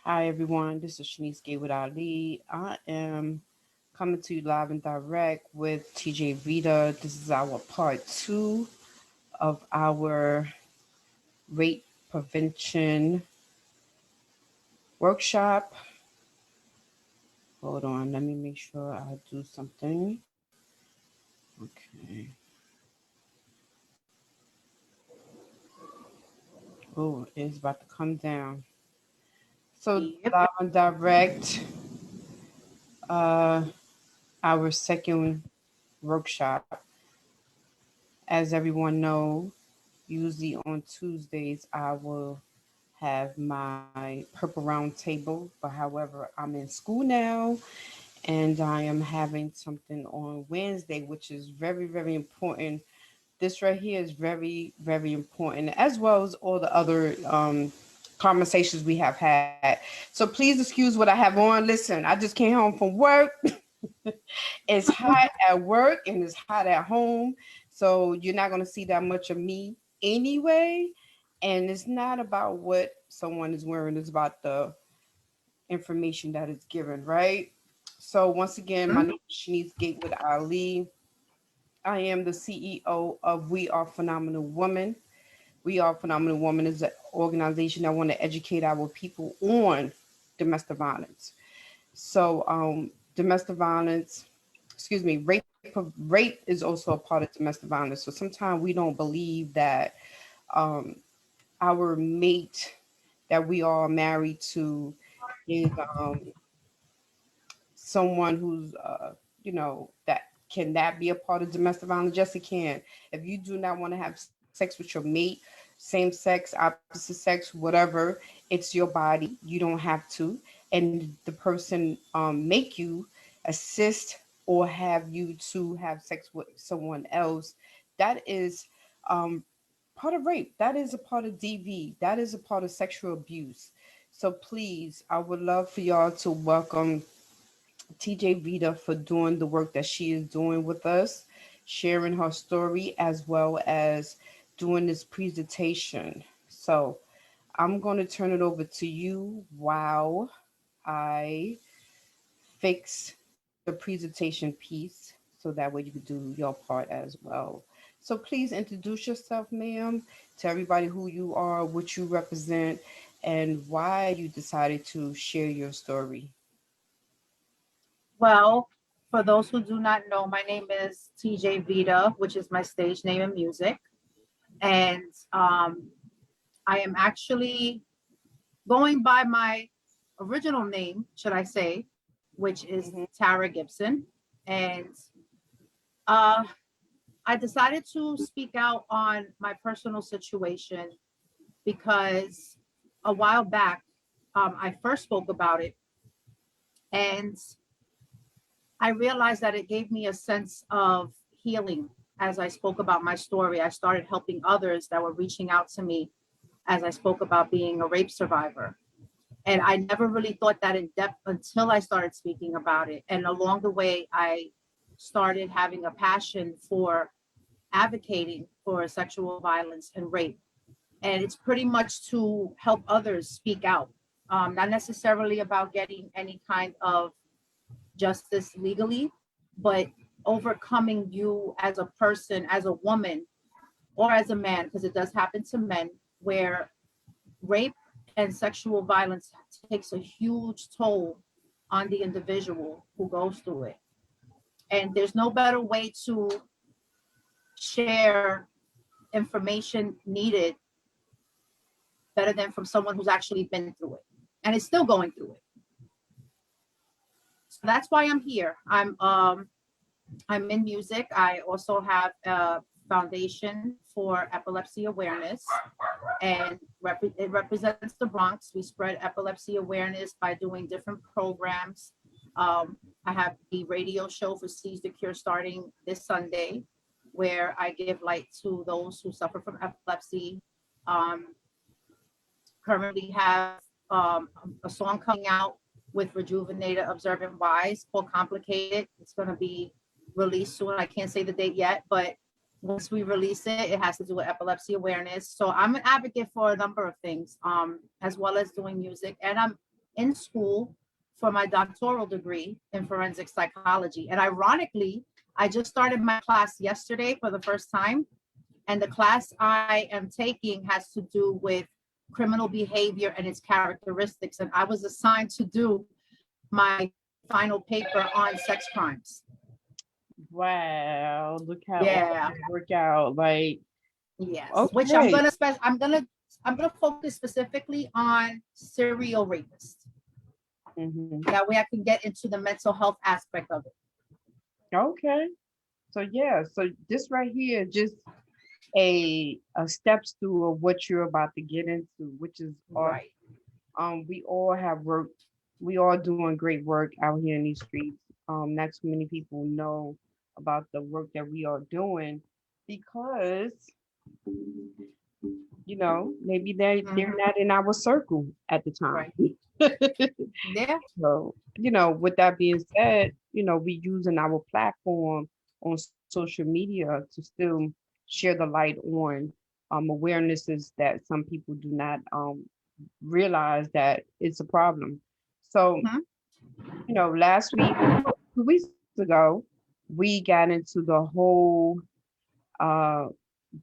Hi everyone, this is Shanice Gay with Ali. I am coming to you live and direct with TJ Vida. This is our part two of our rape prevention workshop. Hold on, let me make sure I do something. Okay. Oh, it's about to come down. So Yep. live and direct, uh, our second workshop. As everyone know, usually on Tuesdays I will have my purple round table, but however, I'm in school now and I am having something on Wednesday, which is very, very important. This right here is very, very important, as well as all the other conversations we have had. So please excuse what I have on. Listen, I just came home from work. It's hot at work and it's hot at home. So you're not going to see that much of me anyway. And it's not about what someone is wearing, it's about the information that is given, right? So once again, my Mhm. name is Shanice Gatewood Ali. I am the CEO of We Are Phenomenal Women. We Are Phenomenal Women is an organization that want to educate our people on domestic violence. So domestic violence, excuse me, rape is also a part of domestic violence. So sometimes we don't believe that um, our mate that we are married to is someone who's that can that be a part of domestic violence? Yes, it can. If you do not want to have sex with your mate, same sex, opposite sex, whatever, it's your body. You don't have to, and the person make you assist or have you to have sex with someone else. That is um, part of rape. That is a part of DV. That is a part of sexual abuse. So please, I would love for y'all to welcome TJ Vida for doing the work that she is doing with us, sharing her story as well as doing this presentation. So I'm going to turn it over to you while I fix the presentation piece so that way you can do your part as well. So please introduce yourself, ma'am. Tell everybody who you are, what you represent, and why you decided to share your story. Well, for those who do not know, my name is TJ Vida, which is my stage name in music. And I am actually going by my original name, should I say, which is Hmm. Tara Gibson. And uh, I decided to speak out on my personal situation because a while back, I first spoke about it. And I realized that it gave me a sense of healing as I spoke about my story. I started helping others that were reaching out to me as I spoke about being a rape survivor. And I never really thought that in depth until I started speaking about it. And along the way, I started having a passion for advocating for sexual violence and rape. And it's pretty much to help others speak out, not necessarily about getting any kind of justice legally, but overcoming you as a person, as a woman, or as a man, because it does happen to men, where rape and sexual violence takes a huge toll on the individual who goes through it. And there's no better way to share information needed better than from someone who's actually been through it and is still going through it. So that's why I'm here. I'm in music. I also have a foundation for epilepsy awareness, and it represents the Bronx. We spread epilepsy awareness by doing different programs. I have the radio show for Seize the Cure starting this Sunday, where I give light to those who suffer from epilepsy. Um, Currently have a song coming out with Rejuvenated Observant Wise called Complicated. It's going to be released soon. I can't say the date yet, but once we release it, it has to do with epilepsy awareness. So I'm an advocate for a number of things, as well as doing music. And I'm in school for my doctoral degree in forensic psychology. And ironically, I just started my class yesterday for the first time. And the class I am taking has to do with criminal behavior and its characteristics. And I was assigned to do my final paper on sex crimes. Wow, look how all Yeah. that work out. Like, Yes. Which okay. I'm gonna focus specifically on serial rapists. Hmm. That way I can get into the mental health aspect of it. Okay. So yeah, so this right here just a steps through of what you're about to get into, which is awesome. Right. We all have work. We all doing great work out here in these streets. Not too many people know about the work that we are doing because maybe they're Mhm. not in our circle at the time. Right. Yeah. So, with that being said, we using our platform on social media to still share the light on awarenesses that some people do not realize that it's a problem. So, Mhm. last week, 2 weeks ago, we got into the whole uh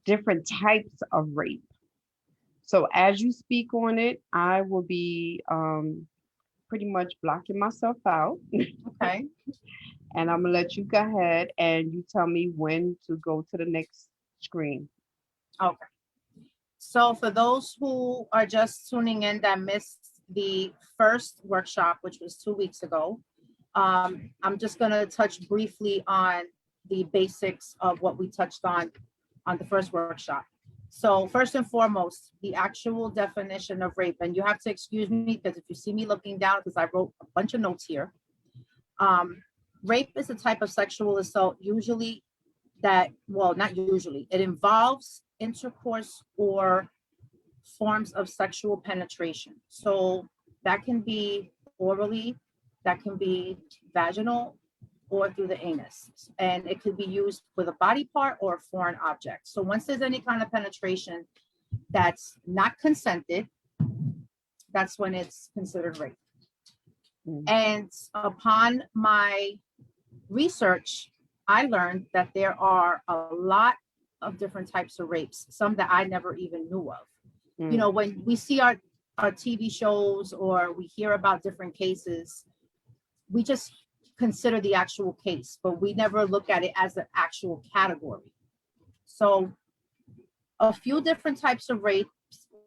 different types of rape. So as you speak on it, I will be pretty much blocking myself out. Okay. And I'm gonna let you go ahead and you tell me when to go to the next screen. Okay. So for those who are just tuning in that missed the first workshop, which was 2 weeks ago, I'm just going to touch briefly on the basics of what we touched on the first workshop. So first and foremost, the actual definition of rape, and you have to excuse me because if you see me looking down, because I wrote a bunch of notes here. Rape is a type of sexual assault, usually well, not usually, it involves intercourse or forms of sexual penetration. So that can be orally, that can be vaginal, or through the anus. And it could be used with a body part or a foreign object. So once there's any kind of penetration that's not consented, that's when it's considered rape. Mm. And upon my research, I learned that there are a lot of different types of rapes, some that I never even knew of. Mm. When we see our TV shows or we hear about different cases, we just consider the actual case, but we never look at it as an actual category. So a few different types of rapes.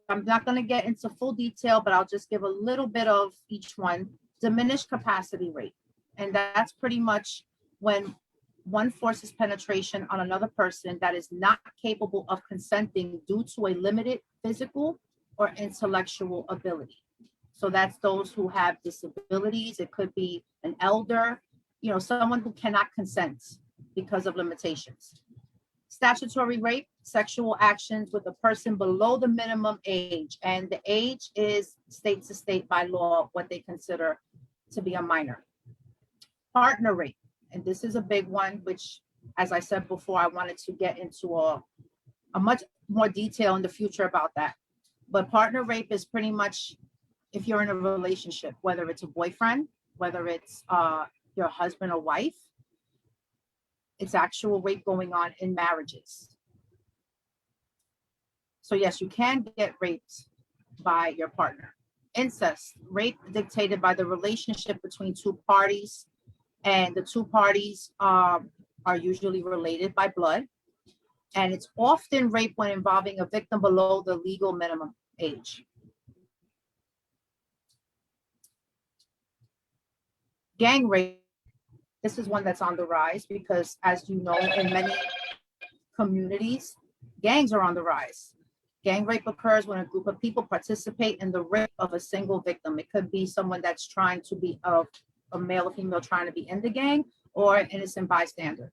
I'm not going to get into full detail, but I'll just give a little bit of each one. Diminished capacity rape. And that's pretty much when one forces penetration on another person that is not capable of consenting due to a limited physical or intellectual ability. So that's those who have disabilities. It could be an elder, someone who cannot consent because of limitations. Statutory rape, sexual actions with a person below the minimum age. And the age is state to state by law what they consider to be a minor. Partner rape, and this is a big one, which, as I said before, I wanted to get into a much more detail in the future about that. But partner rape is pretty much if you're in a relationship, whether it's a boyfriend, whether it's your husband or wife, it's actual rape going on in marriages. So yes, you can get raped by your partner. Incest, rape dictated by the relationship between two parties, and the two parties are usually related by blood. And it's often rape when involving a victim below the legal minimum age. Gang rape, this is one that's on the rise because, as you know, in many communities, gangs are on the rise. Gang rape occurs when a group of people participate in the rape of a single victim. It could be someone that's trying to be a male or female trying to be in the gang, or an innocent bystander.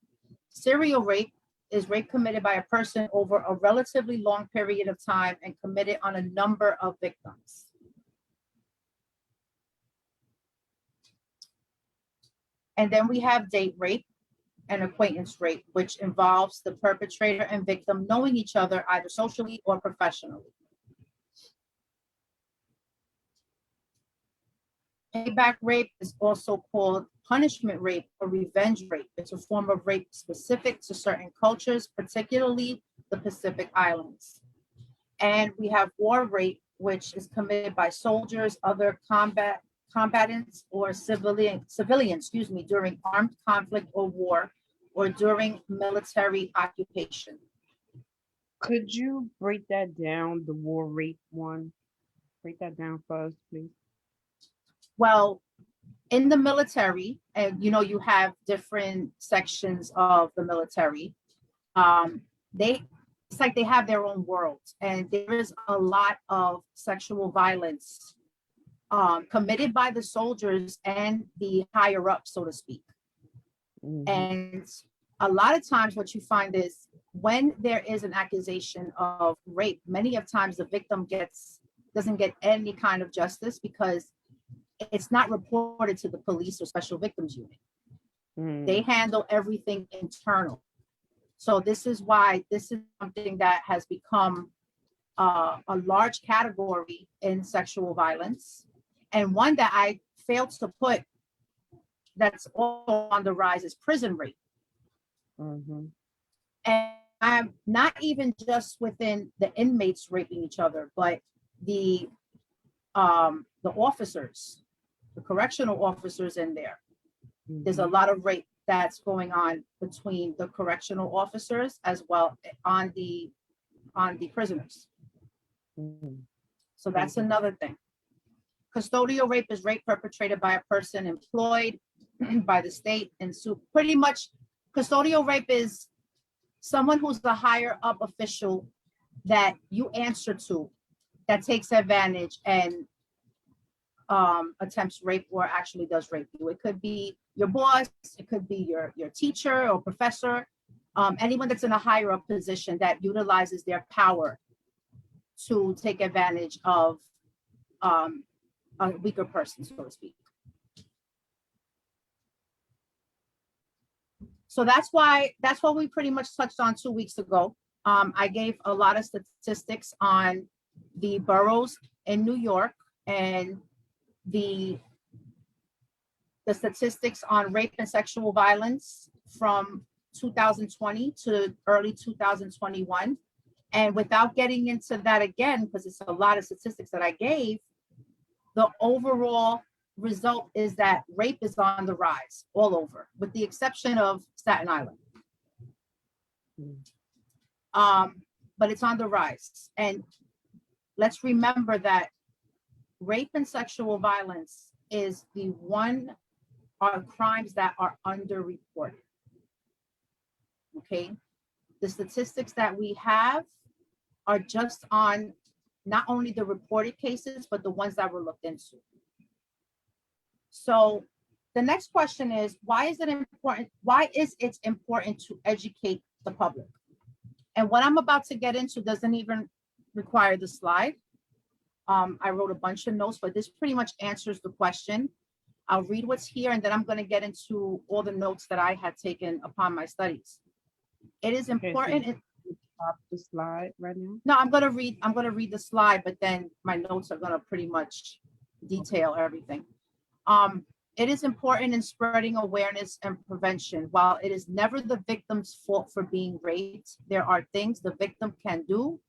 Serial rape is rape committed by a person over a relatively long period of time and committed on a number of victims. And then we have date rape and acquaintance rape, which involves the perpetrator and victim knowing each other either socially or professionally. Payback rape is also called punishment rape or revenge rape. It's a form of rape specific to certain cultures, particularly the Pacific Islands. And we have war rape, which is committed by soldiers, other combatants, or civilians, during armed conflict or war, or during military occupation. Could you break that down, the war rape one? Break that down for us, please. Well, in the military, and you have different sections of the military. They It's like they have their own worlds, and there is a lot of sexual violence committed by the soldiers and the higher up, so to speak. Mm-hmm. And a lot of times, what you find is when there is an accusation of rape, many of times the victim doesn't get any kind of justice because it's not reported to the police or special victims unit. They Mm. handle everything internal. So this is why this is something that has become a large category in sexual violence. And one that I failed to put that's also on the rise is prison rape. Mm-hmm. And I'm not even just within the inmates raping each other, but the the officers, the correctional officers in there. There's a Mm-hmm. lot of rape that's going on between the correctional officers as well on the prisoners. Mm-hmm. So Thank that's you. another thing. Custodial rape is rape perpetrated by a person employed by the state, and so pretty much custodial rape is someone who's the higher up official that you answer to that takes advantage and attempts rape or actually does rape you. It could be your boss, it could be your teacher or professor, anyone that's in a higher up position that utilizes their power to take advantage of um, a weaker person, so to speak. So that's what we pretty much touched on 2 weeks ago. I gave a lot of statistics on the boroughs in New York and the the statistics on rape and sexual violence from 2020 to early 2021. And without getting into that again, because it's a lot of statistics that I gave, the overall result is that rape is on the rise all over, with the exception of Staten Island. Mm. Um, but it's on the rise. And let's remember that rape and sexual violence is the one are crimes that are underreported. Okay. The statistics that we have are just on not only the reported cases, but the ones that were looked into. So the next question is, why is it important? Why is it important to educate the public? And what I'm about to get into doesn't even require the slide. I wrote a bunch of notes, but this pretty much answers the question. I'll read what's here, and then I'm going to get into all the notes that I had taken upon my studies. It is Okay, so important. you stop the slide right now. No, I'm going to read the slide, but then my notes are going to pretty much Okay. detail everything. Um, it is important in spreading awareness and prevention. While it is never the victim's fault for being raped, there are things the victim can do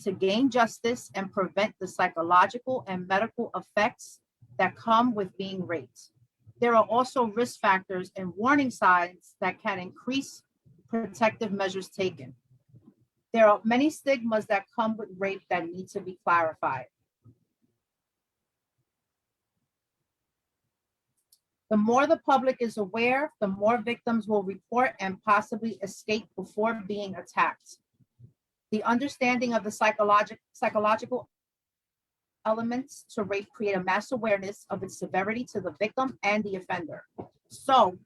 to gain justice and prevent the psychological and medical effects that come with being raped. There are also risk factors and warning signs that can increase protective measures taken. There are many stigmas that come with rape that need to be clarified. The more the public is aware, the more victims will report and possibly escape before being attacked. The understanding of the psychological elements to rape create a mass awareness of its severity to the victim and the offender. So,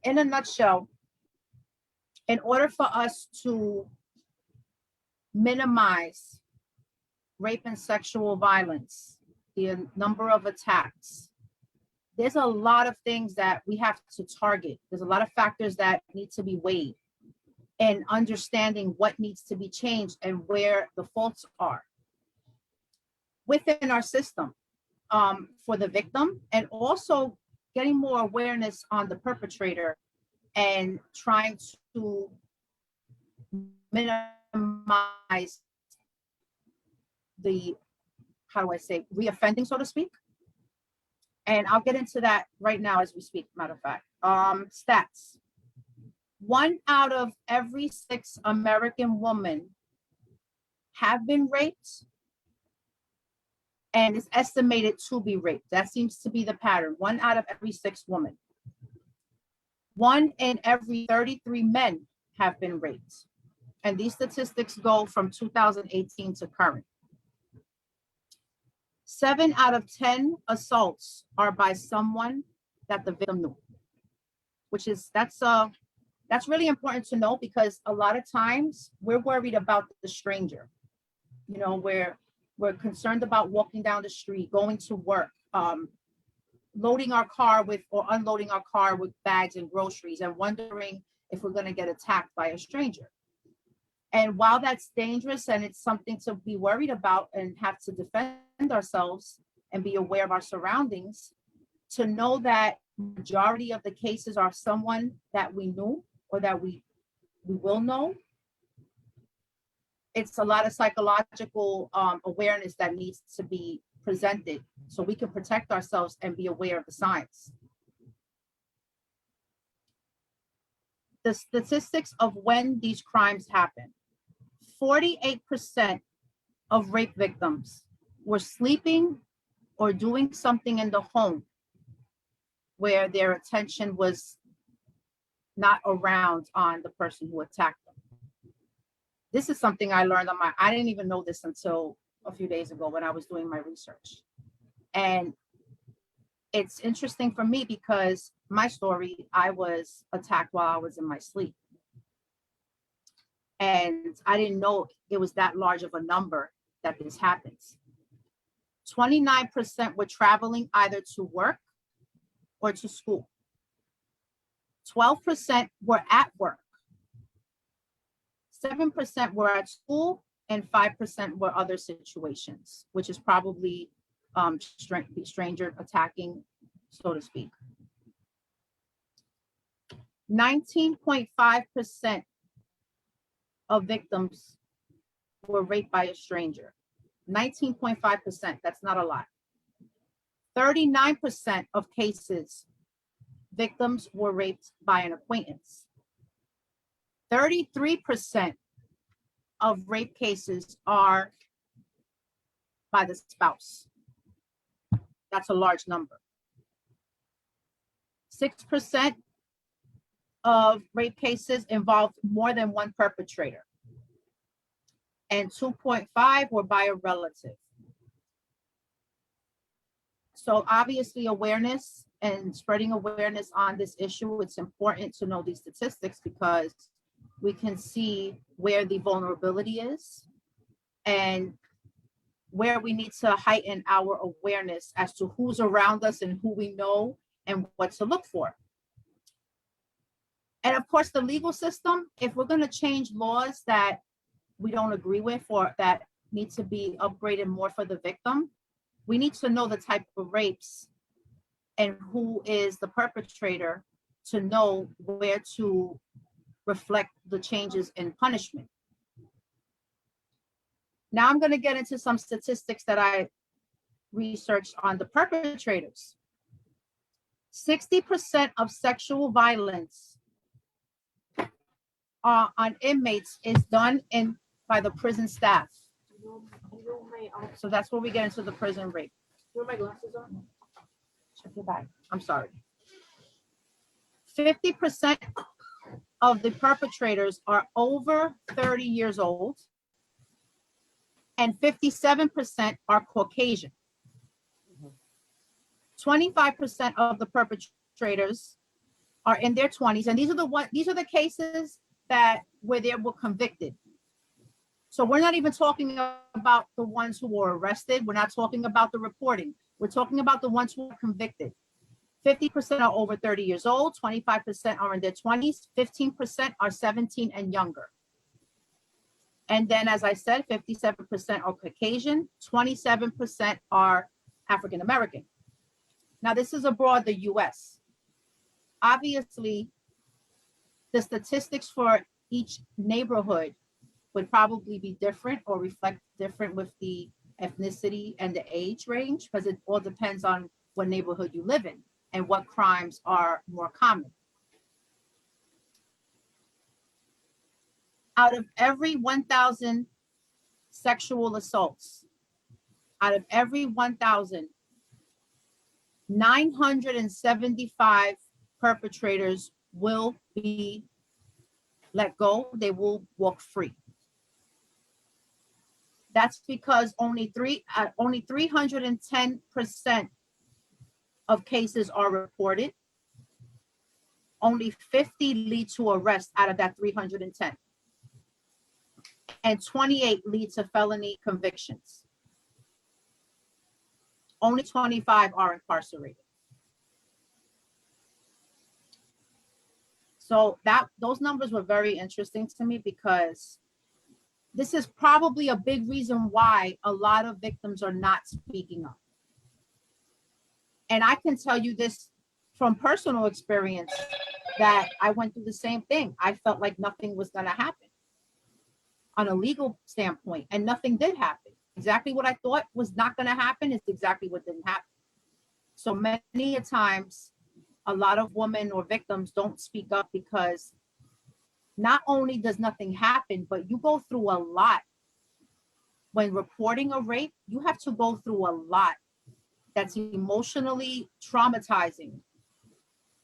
in a nutshell, in order for us to minimize rape and sexual violence, the number of attacks, there's a lot of things that we have to target. There's a lot of factors that need to be weighed and understanding what needs to be changed and where the faults are within our system. for the victim, and also getting more awareness on the perpetrator and trying to minimize the, how do I say, reoffending, so to speak. And I'll get into that right now as we speak, matter of fact. Stats. 1 out of every 6 American women have been raped and is estimated to be raped. That seems to be the pattern. 1 out of every 6 women. 1 in every 33 men have been raped. And these statistics go from 2018 to current. 7 out of 10 assaults are by someone that the victim knew, which is, that's really important to know, because a lot of times we're worried about the stranger. You know, we're concerned about walking down the street, going to work, loading our car with, or unloading our car with bags and groceries, and wondering if we're going to get attacked by a stranger. And while that's dangerous and it's something to be worried about and have to defend ourselves and be aware of our surroundings, to know that majority of the cases are someone that we knew or that we will know, it's a lot of psychological awareness that needs to be presented so we can protect ourselves and be aware of the signs. The statistics of when these crimes happen. 48% of rape victims were sleeping or doing something in the home where their attention was not around on the person who attacked them. This is something I learned I didn't even know this until a few days ago when I was doing my research. And it's interesting for me because my story, I was attacked while I was in my sleep. And I didn't know it was that large of a number that this happens. 29% were traveling either to work or to school. 12% were at work. 7% were at school, and 5% were other situations, which is probably stranger attacking, so to speak. 19.5% of victims were raped by a stranger. 19.5%, that's not a lot. 39% of cases, victims were raped by an acquaintance. 33% of rape cases are by the spouse. That's a large number. 6% of rape cases involved more than one perpetrator, and 2.5 were by a relative. So obviously awareness and spreading awareness on this issue, it's important to know these statistics because we can see where the vulnerability is and where we need to heighten our awareness as to who's around us and who we know and what to look for. And of course, the legal system, if we're going to change laws that we don't agree with or that need to be upgraded more for the victim, we need to know the type of rapes and who is the perpetrator to know where to reflect the changes in punishment. Now I'm going to get into some statistics that I researched on the perpetrators. 60% of sexual violence on inmates is done by the prison staff. So that's where we get into the prison rape. Where my glasses on? Check your bag. I'm sorry. 50% of the perpetrators are over 30 years old, and 57% are Caucasian. 25% of the perpetrators are in their 20s, and these are the cases where they were convicted. So we're not even talking about the ones who were arrested. We're not talking about the reporting. We're talking about the ones who were convicted. 50% are over 30 years old, 25% are in their 20s, 15% are 17 and younger. And then, as I said, 57% are Caucasian, 27% are African American. Now, this is abroad the US. Obviously, the statistics for each neighborhood would probably be different or reflect different with the ethnicity and the age range, because it all depends on what neighborhood you live in and what crimes are more common. Out of every 1,000 sexual assaults, out of every 1,000, 975 perpetrators will be let go. They will walk free. That's because only 310% of cases are reported. Only 50 lead to arrest out of that 310. And 28 lead to felony convictions. Only 25 are incarcerated. So those numbers were very interesting to me, because this is probably a big reason why a lot of victims are not speaking up. And I can tell you this from personal experience, that I went through the same thing. I felt like nothing was going to happen on a legal standpoint, and nothing did happen. Exactly what I thought was not going to happen is exactly what didn't happen. So many times, a lot of women or victims don't speak up because not only does nothing happen, but you go through a lot. When reporting a rape, you have to go through a lot that's emotionally traumatizing.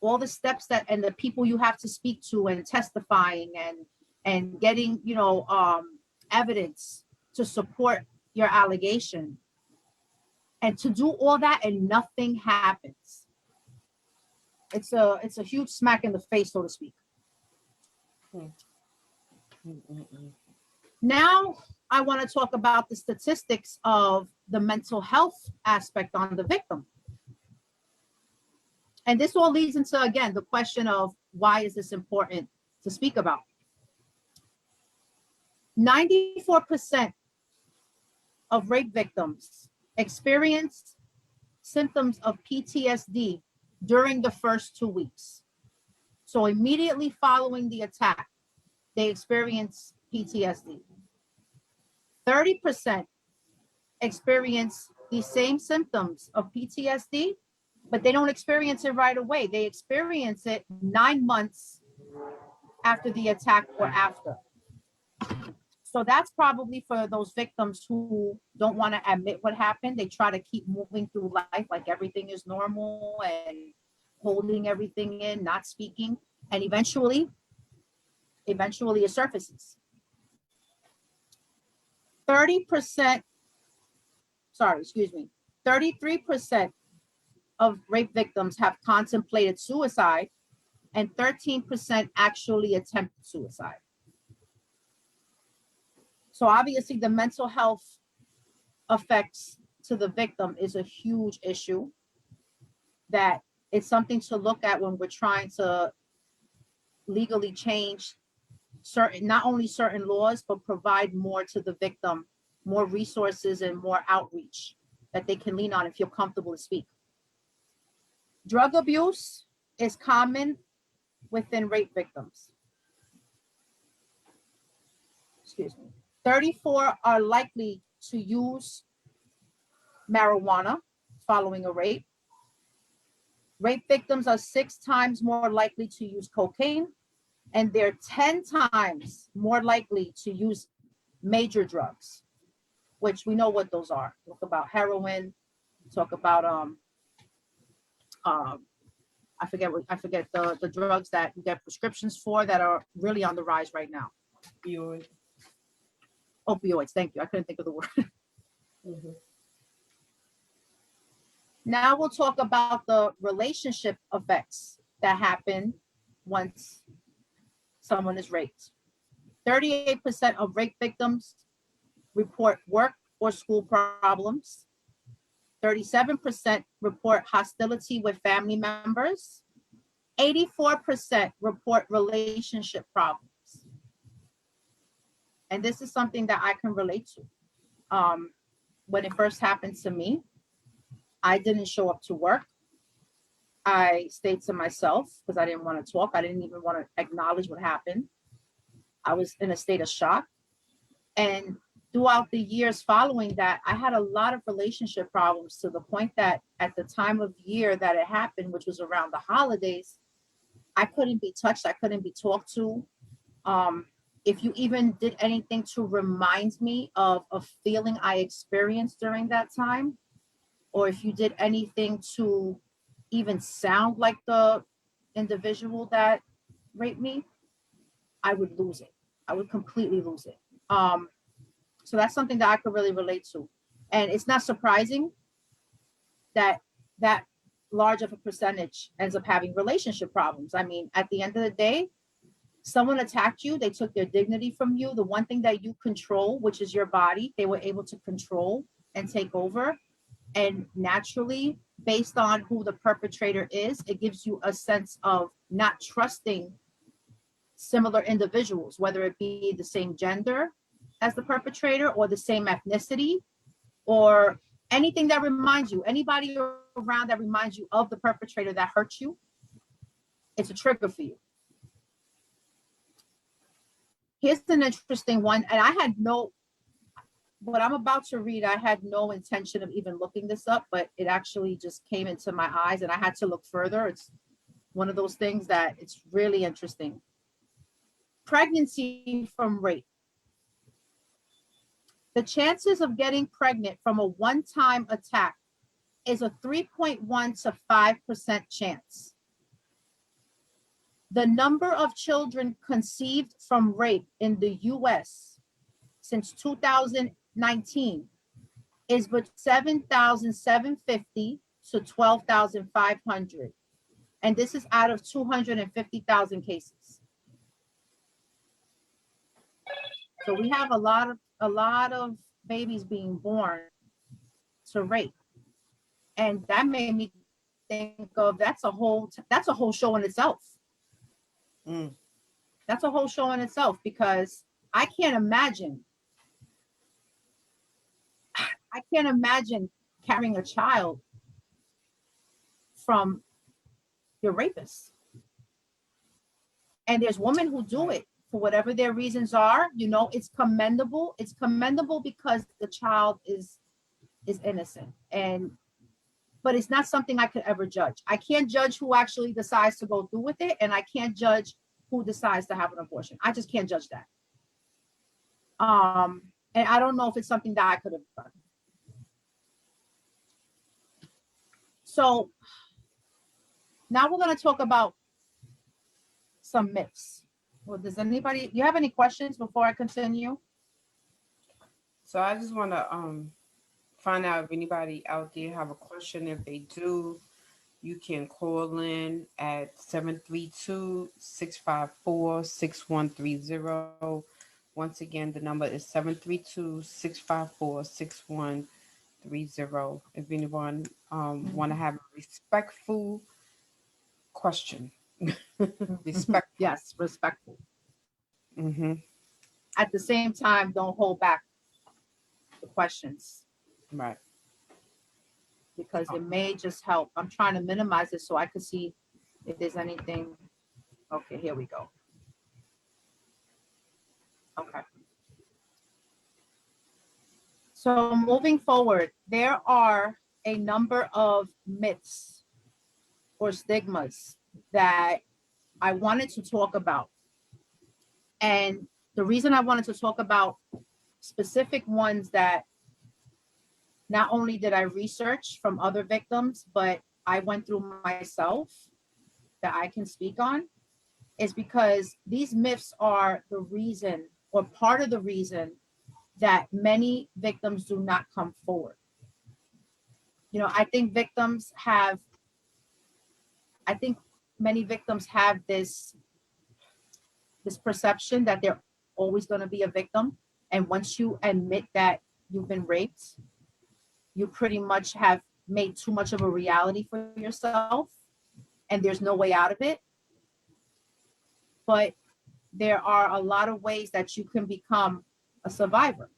All the steps that and the people you have to speak to, and testifying and getting evidence to support your allegation, and to do all that and nothing happens. It's a huge smack in the face, so to speak. Now I want to talk about the statistics of the mental health aspect on the victim. And this all leads into, again, the question of why is this important to speak about? 94% of rape victims experience symptoms of PTSD during the first 2 weeks. So immediately following the attack, they experience PTSD. 30% experience the same symptoms of PTSD, but they don't experience it right away. They experience it 9 months after the attack or after. So that's probably for those victims who don't want to admit what happened. They try to keep moving through life like everything is normal and holding everything in, not speaking. And eventually it surfaces. 33% of rape victims have contemplated suicide, and 13% actually attempted suicide. So obviously the mental health effects to the victim is a huge issue, that it's something to look at when we're trying to legally change not only certain laws, but provide more to the victim, more resources and more outreach that they can lean on and feel comfortable to speak. Drug abuse is common within rape victims. 34 are likely to use marijuana following a rape. Rape victims are 6 times more likely to use cocaine, and they're 10 times more likely to use major drugs, which we know what those are. Talk about heroin, talk about I forget the drugs that you get prescriptions for that are really on the rise right now. Opioids, thank you. I couldn't think of the word. Mm-hmm. Now we'll talk about the relationship effects that happen once someone is raped. 38% of rape victims report work or school problems. 37% report hostility with family members. 84% report relationship problems. And this is something that I can relate to. When it first happened to me, I didn't show up to work. I stayed to myself because I didn't want to talk. I didn't even want to acknowledge what happened. I was in a state of shock. And throughout the years following that, I had a lot of relationship problems to the point that at the time of year that it happened, which was around the holidays, I couldn't be touched. I couldn't be talked to. Um, if you even did anything to remind me of a feeling I experienced during that time, or if you did anything to even sound like the individual that raped me, I would lose it. I would completely lose it. So that's something that I could really relate to. And it's not surprising that that large of a percentage ends up having relationship problems. I mean, at the end of the day, someone attacked you, they took their dignity from you. The one thing that you control, which is your body, they were able to control and take over. And naturally, based on who the perpetrator is, it gives you a sense of not trusting similar individuals, whether it be the same gender as the perpetrator or the same ethnicity or anything that reminds you, anybody around that reminds you of the perpetrator that hurt you, it's a trigger for you. Here's an interesting one, and I had no, what I'm about to read, I had no intention of even looking this up, but it actually just came into my eyes and I had to look further. It's one of those things that it's really interesting. Pregnancy from rape. The chances of getting pregnant from a one-time attack is a 3.1 to 5% chance. The number of children conceived from rape in the US since 2019 is but 7,750 to 12,500. And this is out of 250,000 cases. So we have a lot of babies being born to rape. And that made me think of that's a whole show in itself. That's a whole show in itself, because I can't imagine carrying a child from your rapist. And there's women who do it for whatever their reasons are. You know, it's commendable. It's commendable because the child is innocent. But it's not something I could ever judge. I can't judge who actually decides to go through with it, and I can't judge who decides to have an abortion. I just can't judge that. And I don't know if it's something that I could have done. So now we're going to talk about some myths. Well, do you have any questions before I continue? So I just want to find out if anybody out there have a question. If they do, you can call in at 732-654-6130. Once again, the number is 732-654-6130. If anyone want to have a respectful question. Respectful. Yes, respectful. Mm-hmm. At the same time, don't hold back the questions. Right. Because it may just help. I'm trying to minimize it so I can see if there's anything. Okay, here we go. Okay. So moving forward, there are a number of myths or stigmas that I wanted to talk about. And the reason I wanted to talk about specific ones that not only did I research from other victims, but I went through myself that I can speak on, is because these myths are the reason or part of the reason that many victims do not come forward. You know, I think many victims have this perception that they're always going to be a victim. And once you admit that you've been raped, you pretty much have made too much of a reality for yourself and there's no way out of it. But there are a lot of ways that you can become a survivor,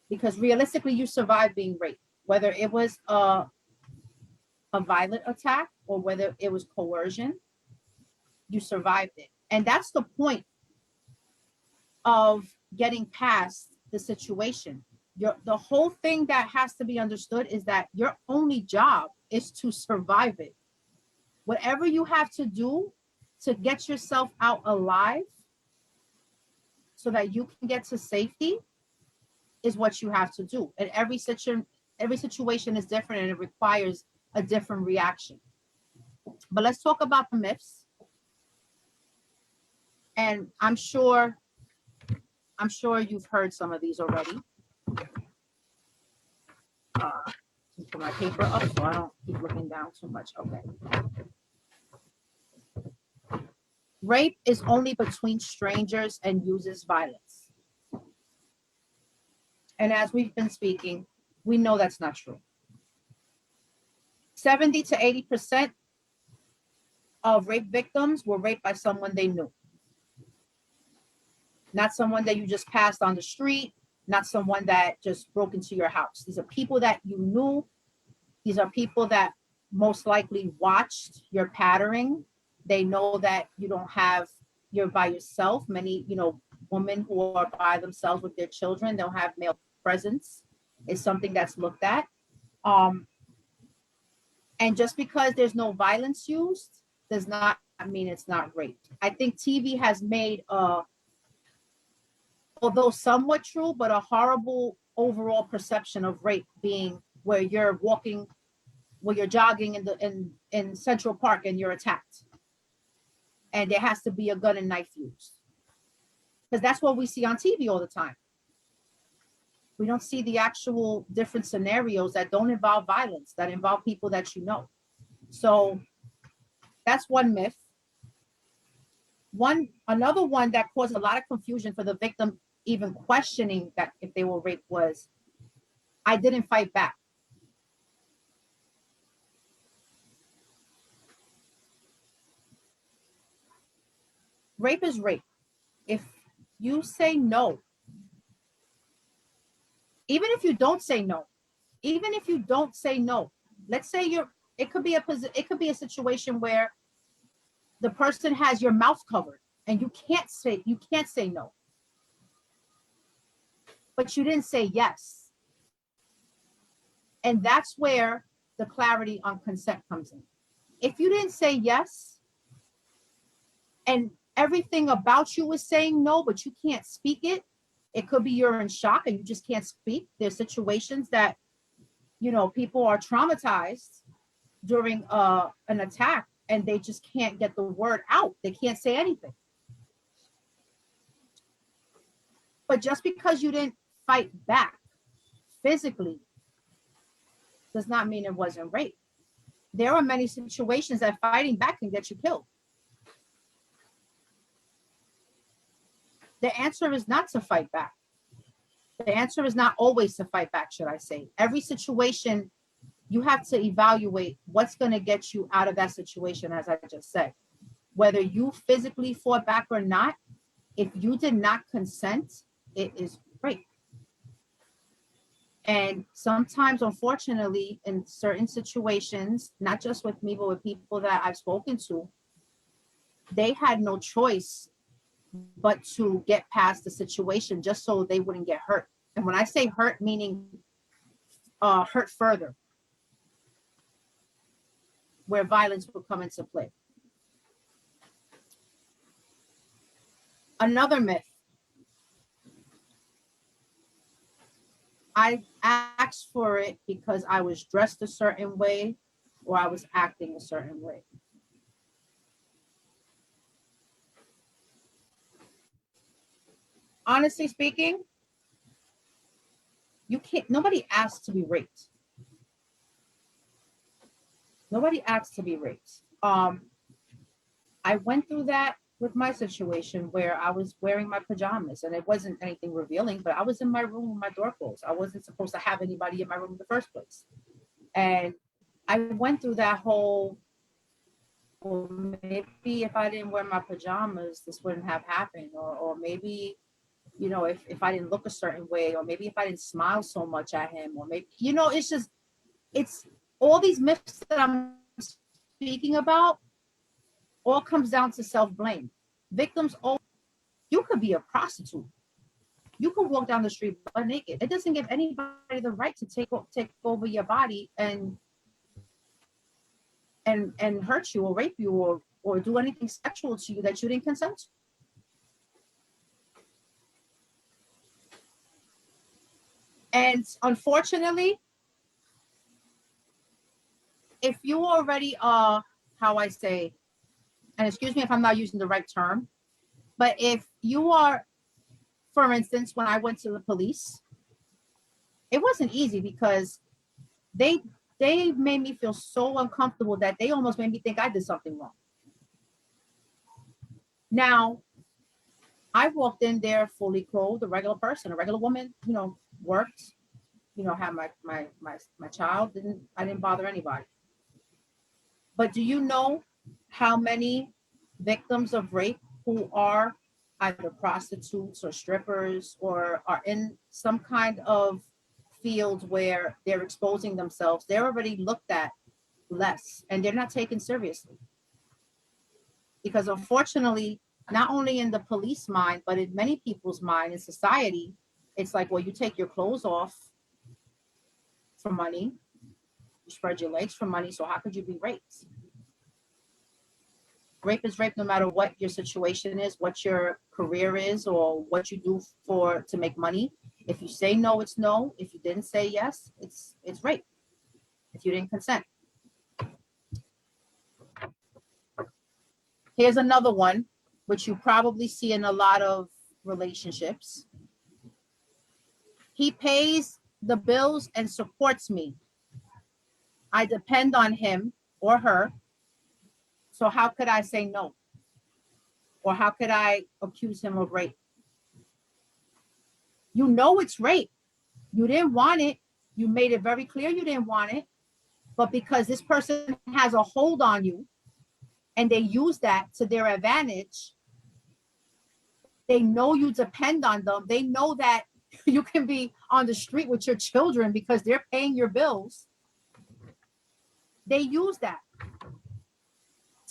because realistically you survived being raped, whether it was a a violent attack or whether it was coercion, you survived it. And that's the point of getting past the situation. The whole thing that has to be understood is that your only job is to survive it. Whatever you have to do to get yourself out alive so that you can get to safety is what you have to do. And every situation is different and it requires a different reaction. But let's talk about the myths. And I'm sure you've heard some of these already. Put my paper up so I don't keep looking down too much. Okay. Rape is only between strangers and uses violence. And as we've been speaking, we know that's not true. 70 to 80% of rape victims were raped by someone they knew. Not someone that you just passed on the street, not someone that just broke into your house. These are people that you knew. These are people that most likely watched your patterning. They know that you're by yourself. Many, women who are by themselves with their children, don't have male presence, is something that's looked at. And just because there's no violence used does not mean it's not rape. I think TV has made although somewhat true, but a horrible overall perception of rape being where you're jogging in Central Park and you're attacked. And there has to be a gun and knife used. Because that's what we see on TV all the time. We don't see the actual different scenarios that don't involve violence, that involve people that you know. So that's one myth. Another one that caused a lot of confusion for the victim even questioning that if they were raped was, I didn't fight back. Rape is rape. If you say no, even if you don't say no, let's say it could be a situation where the person has your mouth covered and you can't say no. But you didn't say yes. And that's where the clarity on consent comes in. If you didn't say yes and everything about you is saying no, but you can't speak it, it could be you're in shock and you just can't speak. There's situations that, people are traumatized during an attack and they just can't get the word out. They can't say anything. But just because you didn't fight back physically does not mean it wasn't rape. There are many situations that fighting back can get you killed. The answer is not to fight back. The answer is not always to fight back, should I say. Every situation, you have to evaluate what's going to get you out of that situation, as I just said. Whether you physically fought back or not, if you did not consent, it is rape. And sometimes, unfortunately, in certain situations, not just with me, but with people that I've spoken to, they had no choice but to get past the situation just so they wouldn't get hurt. And when I say hurt, meaning hurt further, where violence will come into play. Another myth. I asked for it because I was dressed a certain way or I was acting a certain way. Honestly speaking, nobody asked to be raped. Nobody asked to be raped. I went through that with my situation where I was wearing my pajamas and it wasn't anything revealing, but I was in my room with my door closed. I wasn't supposed to have anybody in my room in the first place. And I went through that whole, well, maybe if I didn't wear my pajamas, this wouldn't have happened. Or maybe, if I didn't look a certain way, or maybe if I didn't smile so much at him, or maybe, it's all these myths that I'm speaking about all comes down to self-blame. Victims, oh, you could be a prostitute. You can walk down the street butt naked. It doesn't give anybody the right to take over your body and hurt you or rape you or do anything sexual to you that you didn't consent to. And unfortunately, if you already how I say, and excuse me if I'm not using the right term, but if you are, for instance, when I went to the police, it wasn't easy because they they made me feel so uncomfortable that they almost made me think I did something wrong. Now, I walked in there fully clothed, a regular person, a regular woman, worked, had my child, I didn't bother anybody. But do you know how many victims of rape who are either prostitutes or strippers or are in some kind of field where they're exposing themselves? They're already looked at less and they're not taken seriously. Because unfortunately, not only in the police mind, but in many people's mind in society, it's like, well, you take your clothes off for money, you spread your legs for money, so how could you be raped? Rape is rape no matter what your situation is, what your career is, or what you do to make money. If you say no, it's no. If you didn't say yes, it's rape. If you didn't consent. Here's another one, which you probably see in a lot of relationships. He pays the bills and supports me. I depend on him or her. So how could I say no? Or how could I accuse him of rape? You know it's rape. You didn't want it. You made it very clear you didn't want it. But because this person has a hold on you and they use that to their advantage, they know you depend on them. They know that you can be on the street with your children because they're paying your bills. They use that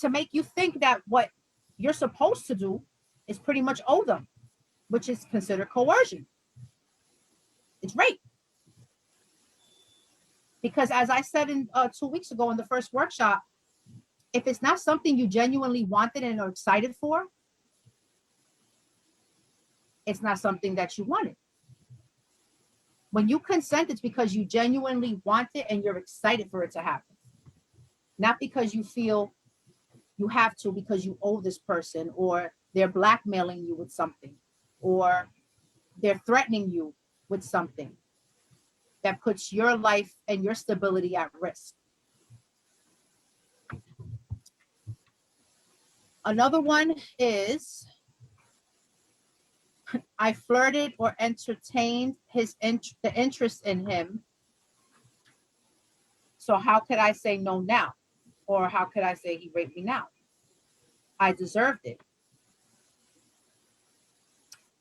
to make you think that what you're supposed to do is pretty much owe them, which is considered coercion. It's rape. Because as I said 2 weeks ago in the first workshop, if it's not something you genuinely wanted and are excited for, it's not something that you wanted. When you consent, it's because you genuinely want it and you're excited for it to happen. Not because you feel you have to because you owe this person or they're blackmailing you with something or they're threatening you with something that puts your life and your stability at risk. Another one is I flirted or entertained the interest in him. So how could I say no now? Or how could I say he raped me now? I deserved it.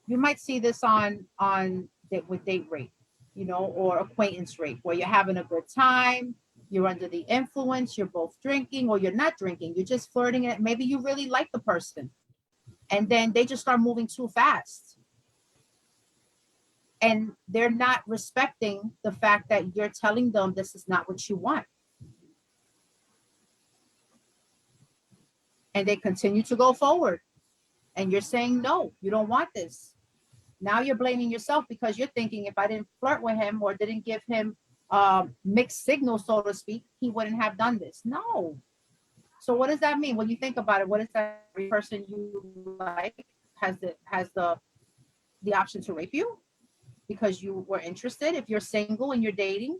You might see this with date rape, or acquaintance rape, where you're having a good time, you're under the influence, you're both drinking, or you're not drinking, you're just flirting, and maybe you really like the person, and then they just start moving too fast, and they're not respecting the fact that you're telling them this is not what you want, and they continue to go forward, and you're saying no, you don't want this. Now you're blaming yourself because you're thinking if I didn't flirt with him or didn't give him mixed signals, so to speak, he wouldn't have done this. No. So what does that mean? When you think about it, what is that? Every person you like has the option to rape you because you were interested. If you're single and you're dating,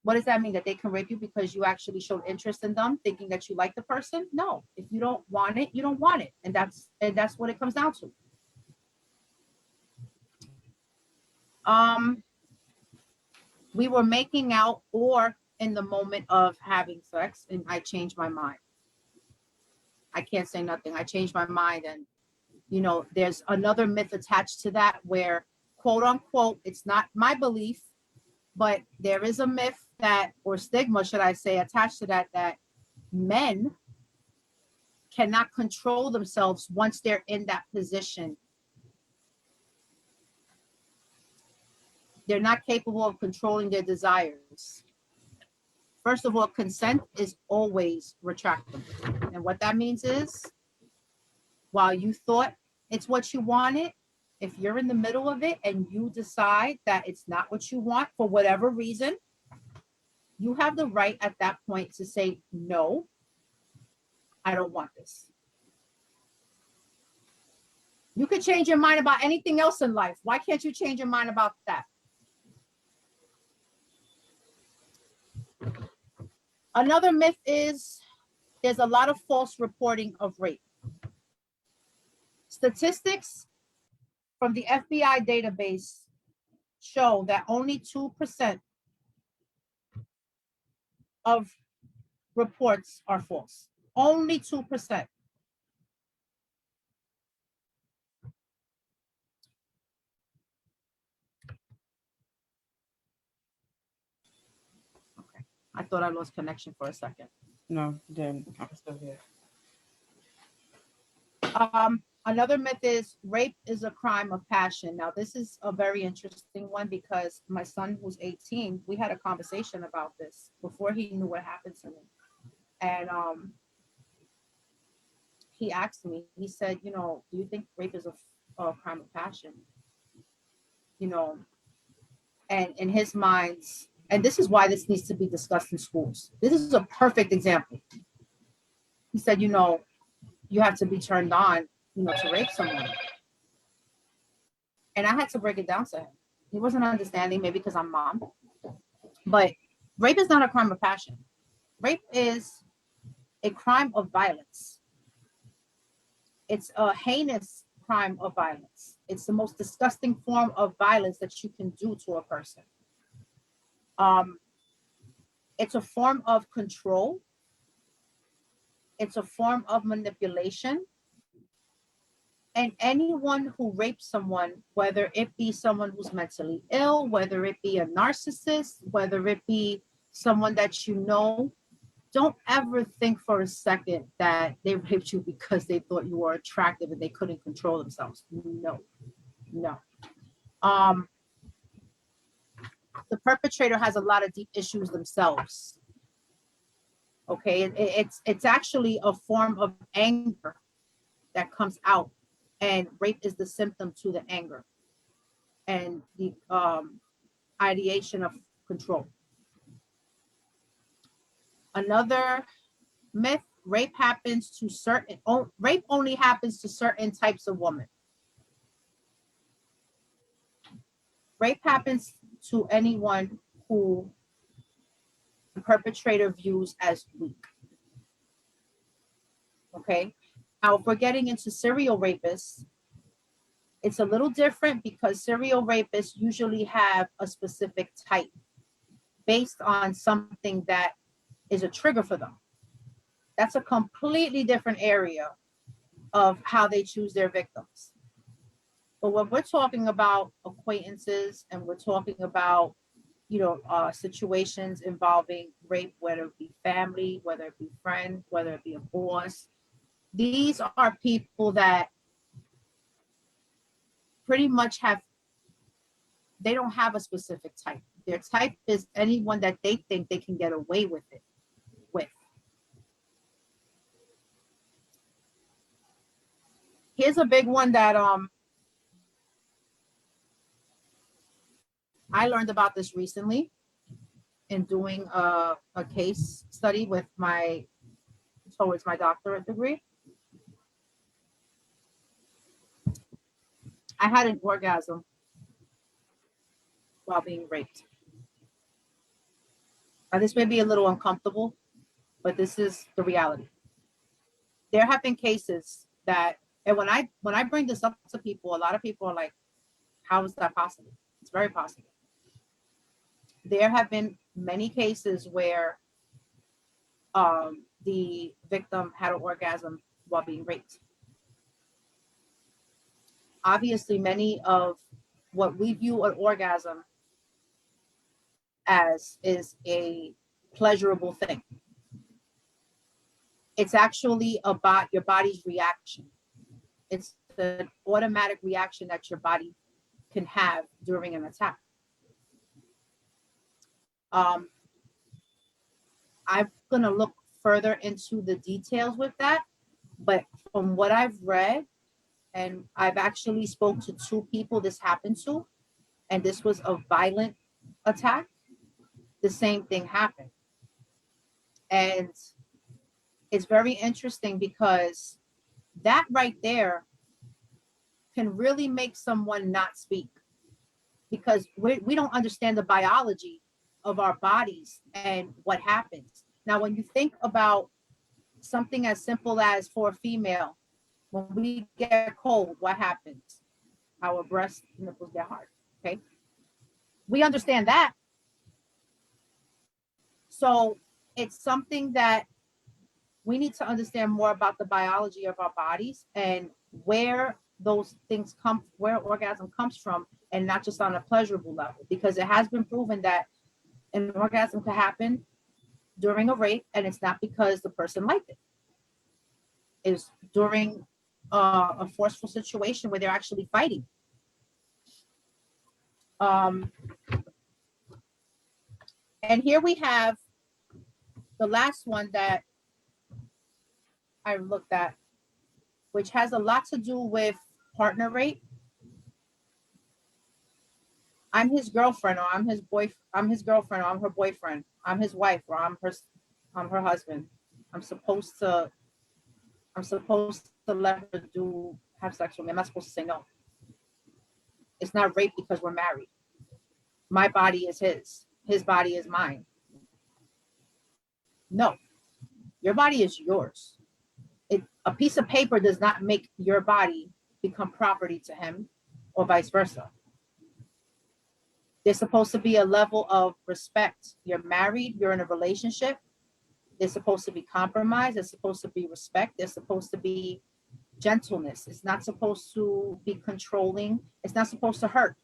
what does that mean? That they can rape you because you actually showed interest in them, thinking that you like the person? No. If you don't want it, you don't want it, and that's what it comes down to. We were making out or in the moment of having sex, and I changed my mind. I can't say nothing. I changed my mind. And, there's another myth attached to that where, quote unquote, it's not my belief, but there is a myth that, or stigma, should I say, attached to that, that men cannot control themselves once they're in that position. They're not capable of controlling their desires. First of all, consent is always retractable. And what that means is, while you thought it's what you wanted, if you're in the middle of it and you decide that it's not what you want for whatever reason, you have the right at that point to say, no, I don't want this. You could change your mind about anything else in life. Why can't you change your mind about that? Another myth is there's a lot of false reporting of rape. Statistics from the FBI database show that only 2% of reports are false. Only 2%. Okay. I thought I lost connection for a second. No, then I'm still here. Another myth is rape is a crime of passion. Now, this is a very interesting one because my son, who's 18, we had a conversation about this before he knew what happened to me. And he asked me, he said, you know, do you think rape is a crime of passion? You know, and in his minds, and this is why this needs to be discussed in schools. This is a perfect example. He said, you know, you have to be turned on, you know, to rape someone. And I had to break it down to him. He wasn't understanding, maybe because I'm mom. But rape is not a crime of passion. Rape is a crime of violence. It's a heinous crime of violence. It's the most disgusting form of violence that you can do to a person. It's a form of control. It's a form of manipulation. And anyone who rapes someone, whether it be someone who's mentally ill, whether it be a narcissist, whether it be someone that you know, don't ever think for a second that they raped you because they thought you were attractive and they couldn't control themselves. No, no. The perpetrator has a lot of deep issues themselves. Okay, it's actually a form of anger that comes out, and rape is the symptom to the anger and the ideation of control. Another myth: rape only happens to certain types of women. Rape happens to anyone who the perpetrator views as weak. Okay. Now, if we're getting into serial rapists, it's a little different because serial rapists usually have a specific type based on something that is a trigger for them. That's a completely different area of how they choose their victims. But when we're talking about acquaintances and we're talking about, you know, situations involving rape, whether it be family, whether it be friend, whether it be a boss, these are people that pretty much they don't have a specific type. Their type is anyone that they think they can get away with it with. Here's a big one that I learned about this recently in doing a case study with towards my doctorate degree. I had an orgasm while being raped. Now, this may be a little uncomfortable, but this is the reality. There have been cases that, and when I bring this up to people, a lot of people are like, how is that possible? It's very possible. There have been many cases where the victim had an orgasm while being raped. Obviously, many of what we view an orgasm as is a pleasurable thing. It's actually about your body's reaction. It's an automatic reaction that your body can have during an attack. Um, I'm going to look further into the details with that, but from what I've read, and I've actually spoke to two people this happened to, and this was a violent attack, the same thing happened. And it's very interesting because that right there can really make someone not speak, because we don't understand the biology of our bodies and what happens. Now, when you think about something as simple as for a female, when we get cold, what happens? Our breast nipples get hard. Okay. We understand that. So it's something that we need to understand more about the biology of our bodies and where those things come, where orgasm comes from, and not just on a pleasurable level, because it has been proven that an orgasm can happen during a rape, and it's not because the person liked it. It's during a forceful situation where they're actually fighting. Um, and here we have the last one that I looked at, which has a lot to do with partner rape. I'm his girlfriend, or I'm his boy. I'm his girlfriend, or I'm her boyfriend. I'm his wife, or I'm her husband. I'm supposed to. I'm supposed to let her have sex with me. I'm not supposed to say no. It's not rape because we're married. My body is his. His body is mine. No, your body is yours. A piece of paper does not make your body become property to him, or vice versa. There's supposed to be a level of respect. You're married, you're in a relationship. There's supposed to be compromise. There's supposed to be respect. There's supposed to be gentleness. It's not supposed to be controlling. It's not supposed to hurt.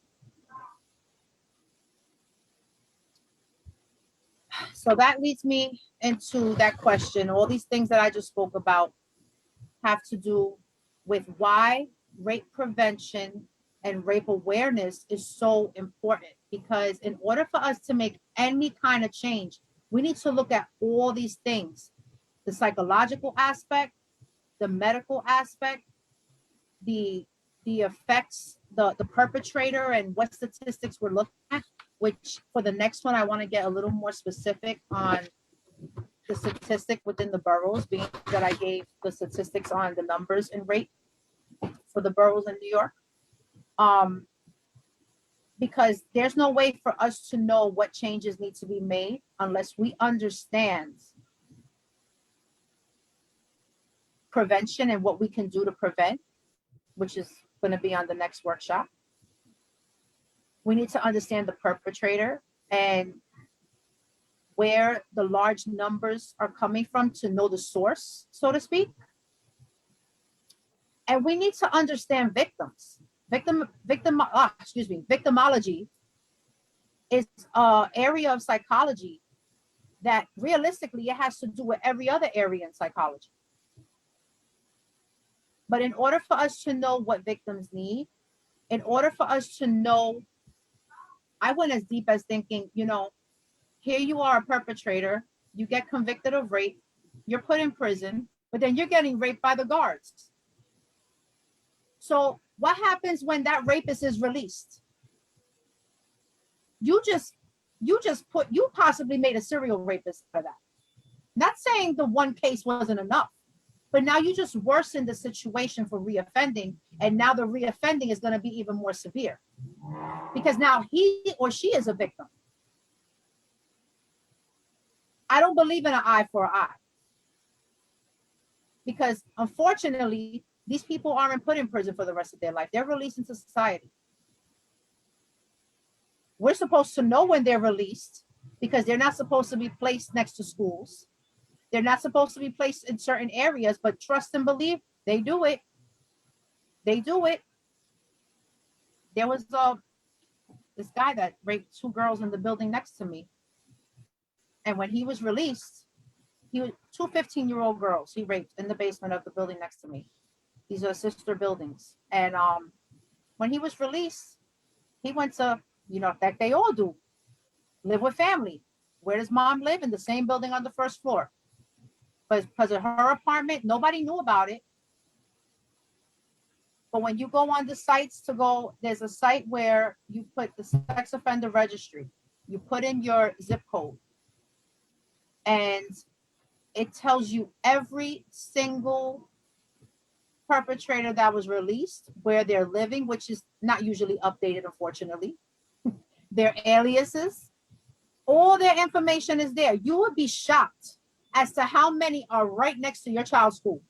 So that leads me into that question. All these things that I just spoke about have to do with why rape prevention and rape awareness is so important. Because in order for us to make any kind of change, we need to look at all these things: the psychological aspect, the medical aspect, the effects, the perpetrator, and what statistics we're looking at. Which for the next one, I want to get a little more specific on the statistic within the boroughs, being that I gave the statistics on the numbers in rape for the boroughs in New York. Because there's no way for us to know what changes need to be made unless we understand prevention and what we can do to prevent, which is going to be on the next workshop. We need to understand the perpetrator and where the large numbers are coming from to know the source, so to speak. And we need to understand victims. Victimology is an area of psychology that realistically it has to do with every other area in psychology. But in order for us to know what victims need, in order for us to know, I went as deep as thinking, here you are, a perpetrator, you get convicted of rape, you're put in prison, but then you're getting raped by the guards. So what happens when that rapist is released? You possibly made a serial rapist out of that. Not saying the one case wasn't enough, but now you just worsen the situation for reoffending, and now the reoffending is going to be even more severe because now he or she is a victim. I don't believe in an eye for an eye because unfortunately, these people aren't put in prison for the rest of their life. They're released into society. We're supposed to know when they're released because they're not supposed to be placed next to schools. They're not supposed to be placed in certain areas, but trust and believe, they do it. They do it. There was this guy that raped two girls in the building next to me. And when he was released, he was two 15-year-old girls he raped in the basement of the building next to me. These are sister buildings. And when he was released, he went to, like they all do, live with family. Where does mom live? In the same building on the first floor. But because of her apartment, nobody knew about it. But when you go on the sites to go, there's a site where you put the sex offender registry. You put in your zip code, and it tells you every single perpetrator that was released, where they're living, which is not usually updated, unfortunately. Their aliases, all their information is there. You would be shocked as to how many are right next to your child's school.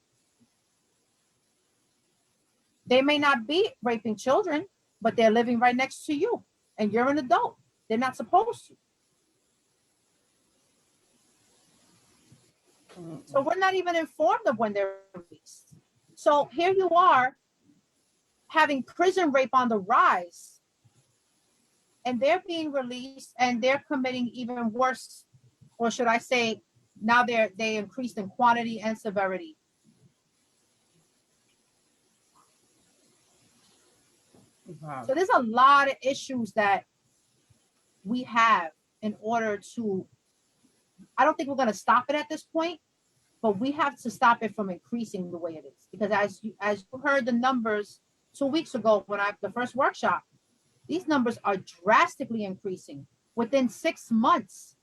They may not be raping children, but they're living right next to you, and you're an adult. They're not supposed to. So we're not even informed of when they're released. So here you are having prison rape on the rise, and they're being released and they're committing even worse, or should I say, now they increased in quantity and severity. Wow. So there's a lot of issues that we have in order to, I don't think we're going to stop it at this point, but we have to stop it from increasing the way it is. Because as you heard the numbers 2 weeks ago when the first workshop, these numbers are drastically increasing within 6 months.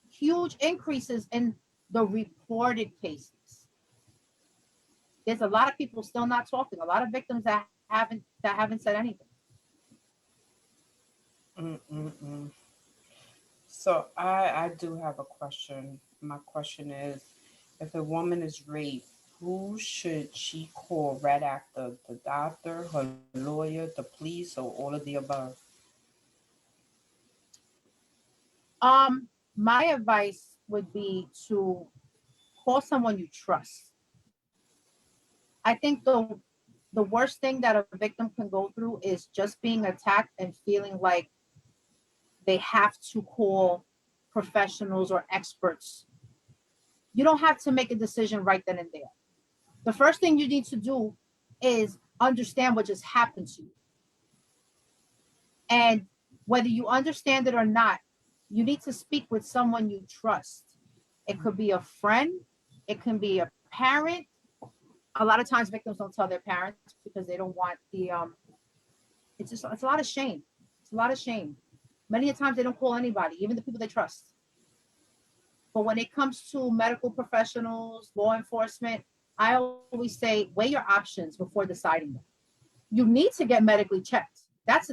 Huge increases in the reported cases. There's a lot of people still not talking. A lot of victims that haven't said anything. Mm-mm-mm. So I do have a question. My question is, if a woman is raped, who should she call right after? The doctor, her lawyer, the police, or all of the above? My advice would be to call someone you trust. I think the worst thing that a victim can go through is just being attacked and feeling like they have to call professionals or experts. You don't have to make a decision right then and there. The first thing you need to do is understand what just happened to you. And whether you understand it or not, you need to speak with someone you trust. It could be a friend, it can be a parent. A lot of times victims don't tell their parents because they don't want the it's a lot of shame. It's a lot of shame. Many times they don't call anybody, even the people they trust. But when it comes to medical professionals, law enforcement, I always say weigh your options before deciding them. You need to get medically checked. That's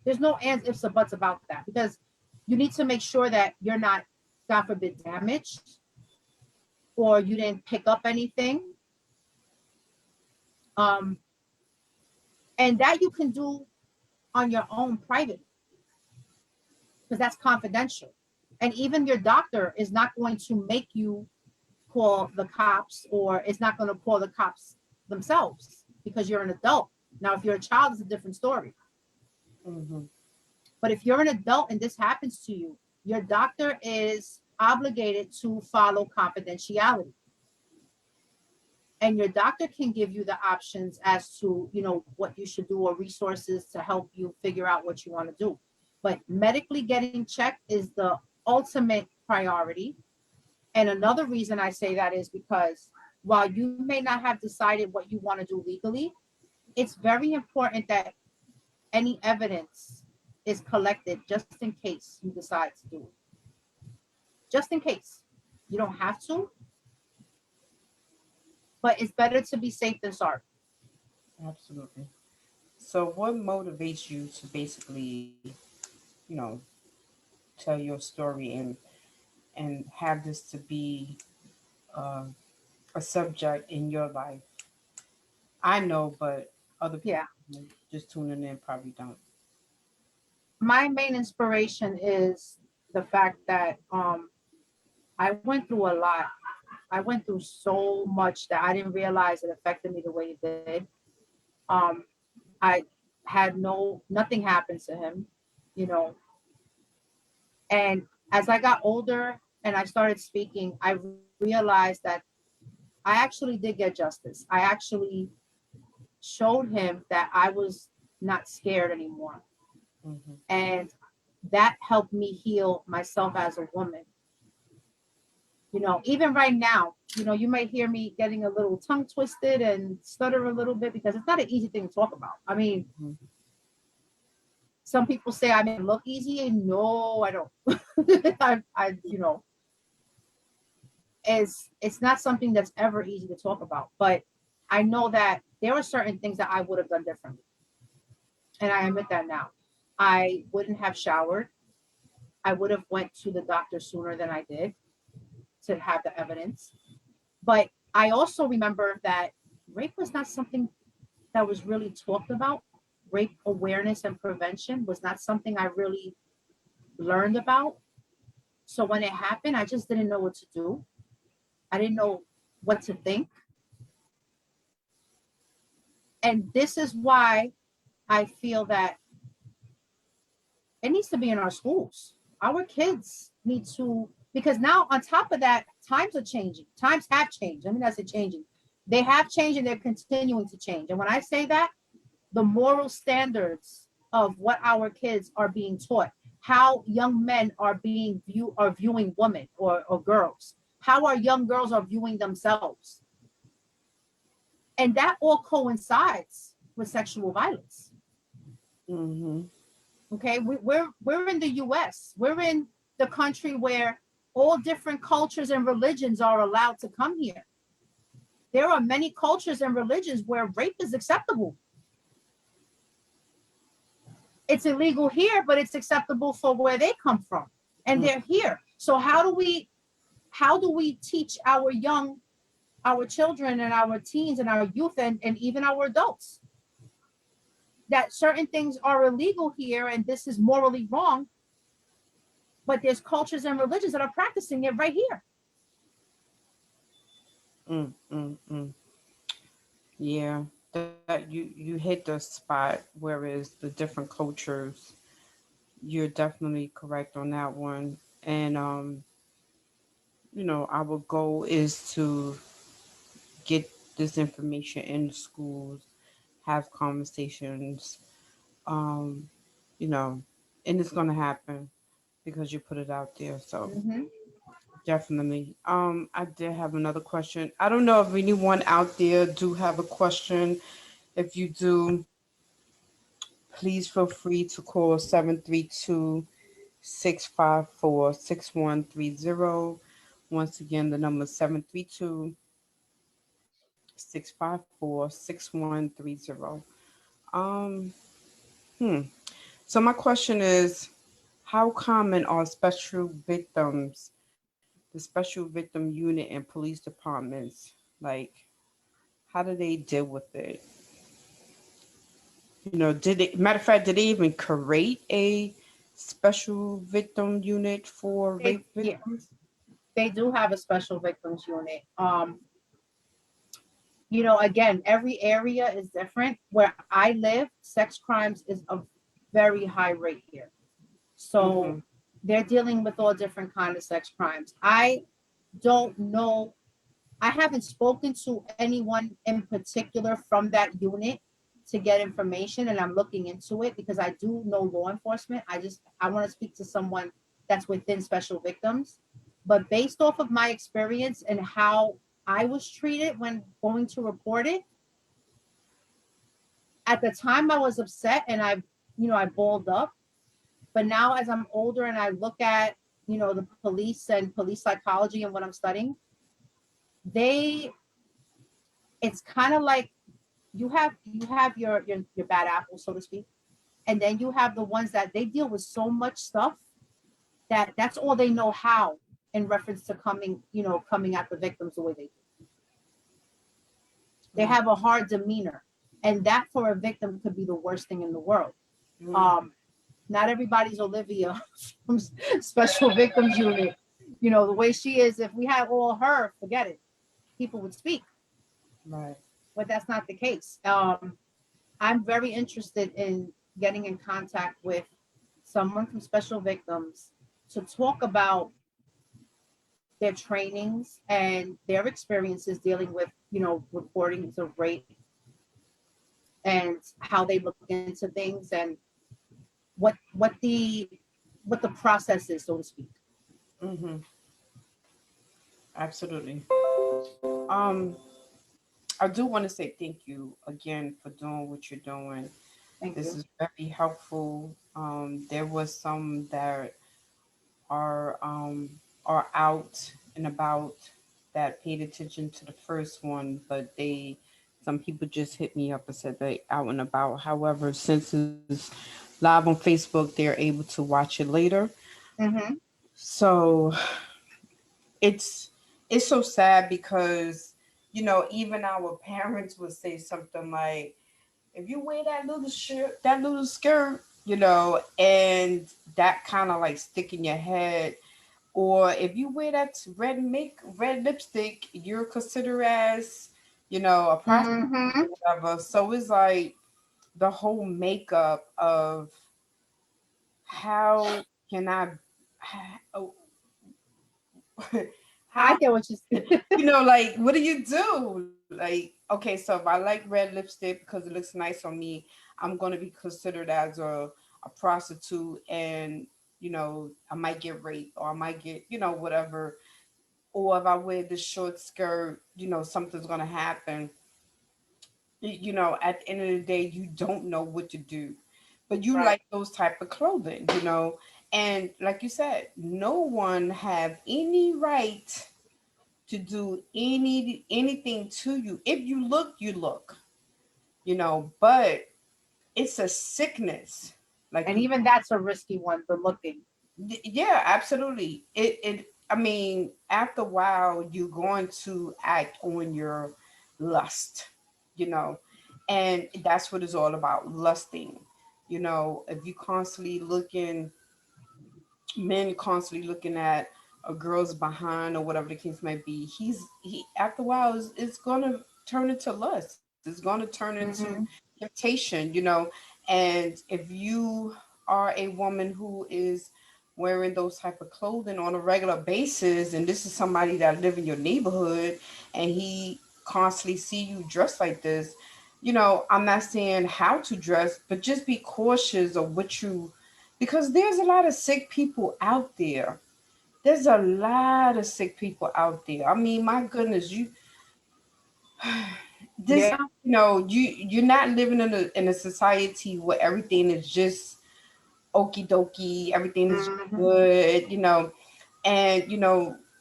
there's no ands, ifs, or buts about that, because you need to make sure that you're not, God forbid, damaged, or you didn't pick up anything. Um, and that you can do on your own private, because that's confidential. And even your doctor is not going to make you call the cops, or is not going to call the cops themselves because you're an adult. Now, if you're a child, it's a different story. Mm-hmm. But if you're an adult and this happens to you, your doctor is obligated to follow confidentiality. And your doctor can give you the options as to, what you should do, or resources to help you figure out what you want to do. But medically getting checked is the ultimate priority. And another reason I say that is because while you may not have decided what you want to do legally, it's very important that any evidence is collected just in case you decide to do it. Just in case. You don't have to, but it's better to be safe than sorry. Absolutely. So, what motivates you to basically, you know, tell your story and have this to be uh, a subject in your life? I know, but other people Yeah. just tuning in probably don't. My main inspiration is the fact that I went through a lot. I went through so much that I didn't realize it affected me the way it did. Um, I had nothing happened to him, you know. And as I got older and I started speaking, I realized that I actually did get justice. I actually showed him that I was not scared anymore. Mhm. And that helped me heal myself as a woman. You know, even right now, you know, you might hear me getting a little tongue twisted and stutter a little bit because it's not an easy thing to talk about. I mean, Mhm. some people say I make it look easy, and no, I don't. You know, it's not something that's ever easy to talk about. But I know that there are certain things that I would have done differently, and I admit that now. I wouldn't have showered. I would have went to the doctor sooner than I did to have the evidence. But I also remember that rape was not something that was really talked about. Rape awareness and prevention was not something I really learned about. So when it happened, I just didn't know what to do. I didn't know what to think. And this is why I feel that it needs to be in our schools. Our kids need to, because now on top of that, times are changing. Times have changed. I mean, that's it changing. They have changed and they're continuing to change. And when I say that, the moral standards of what our kids are being taught, how young men are viewing women or girls, how our young girls are viewing themselves. And that all coincides with sexual violence. Mhm. Okay, we're in the US. We're in the country where all different cultures and religions are allowed to come here. There are many cultures and religions where rape is acceptable. It's illegal here, but it's acceptable for where they come from. And Mm. they're here. So how do we teach our children and our teens and our youth and even our adults that certain things are illegal here and this is morally wrong, but there's cultures and religions that are practicing it right here. Mm. Mm. Mm. Yeah, that you hit the spot. Whereas the different cultures, you're definitely correct on that one. And our goal is to get this information in schools, have conversations, um, you know, and it's gonna happen because you put it out there. So Mm-hmm. definitely. I did have another question. I don't know if anyone out there do have a question. If you do, please feel free to call 732-654-6130. Once again, the number is 732-654-6130. Um, hmm. So my question is, how common are the special victim unit and police departments? Like, how do they deal with it? Matter of fact, did they even create a special victim unit for rape Yeah, victims? they do have a special victims unit. Again, every area is different. Where I live, sex crimes is a very high rate here. So Mm-hmm. they're dealing with all different kind of sex crimes. I don't know. I haven't spoken to anyone in particular from that unit to get information, and I'm looking into it because I do know law enforcement. I want to speak to someone that's within special victims. But based off of my experience and how I was treated when going to report it, at the time I was upset and I balled up. But now as I'm older and I look at, the police and police psychology and what I'm studying, they it's kind of like you have your bad apples, so to speak, and then you have the ones that they deal with so much stuff that that's all they know how in reference to coming at the victims the way they do. They Right. have a hard demeanor, and that for a victim could be the worst thing in the world. Mm. um Not everybody's Olivia from special victims unit. The way she is, if we had all her, forget it, people would speak. Right. But that's not the case. I'm very interested in getting in contact with someone from Special Victims to talk about their trainings and their experiences dealing with, reportings of rape and how they look into things and what the process is, so to speak. Hmm. Absolutely. Um, I do want to say thank you again for doing what you're doing. Thank This you. is very helpful. There was some that are um, are out and about that paid attention to the first one, but some people just hit me up and said they out and about. However, since it's live on Facebook, they're able to watch it later. Mm-hmm. So it's it's so sad because even our parents would say something like, if you wear that little shirt, that little skirt, and that kind of like stick in your head. Or if you wear that red lipstick, you're considered as, a prostitute Mm-hmm. or whatever. So it's like the whole makeup of how can I, how, I how get what you said. like, what do you do? Like, okay, so if I like red lipstick because it looks nice on me, I'm gonna be considered as a prostitute, and I might get raped, or I might get, whatever. Or if I wear this short skirt, something's gonna happen. At the end of the day, you don't know what to do, but you Right. like those type of clothing, and like you said, no one have any right to do anything to you. If you look, you look, but it's a sickness. Like And you, even that's a risky one, the looking. yeah, absolutely. I mean, after a while, you're going to act on your lust, you know, and that's what it's all about, lusting. If you constantly looking, men constantly looking at a girl's behind or whatever the case may be, he after a while it's gonna turn into lust. It's gonna turn into Mm-hmm. temptation, and if you are a woman who is wearing those type of clothing on a regular basis, and this is somebody that live in your neighborhood, and he constantly see you dressed like this, I'm not saying how to dress, but just be cautious of what you, because there's a lot of sick people out there. There's a lot of sick people out there. I mean, my goodness, this, Yeah. you're not living in a society where everything is just okie dokie, everything is Mm-hmm. good, and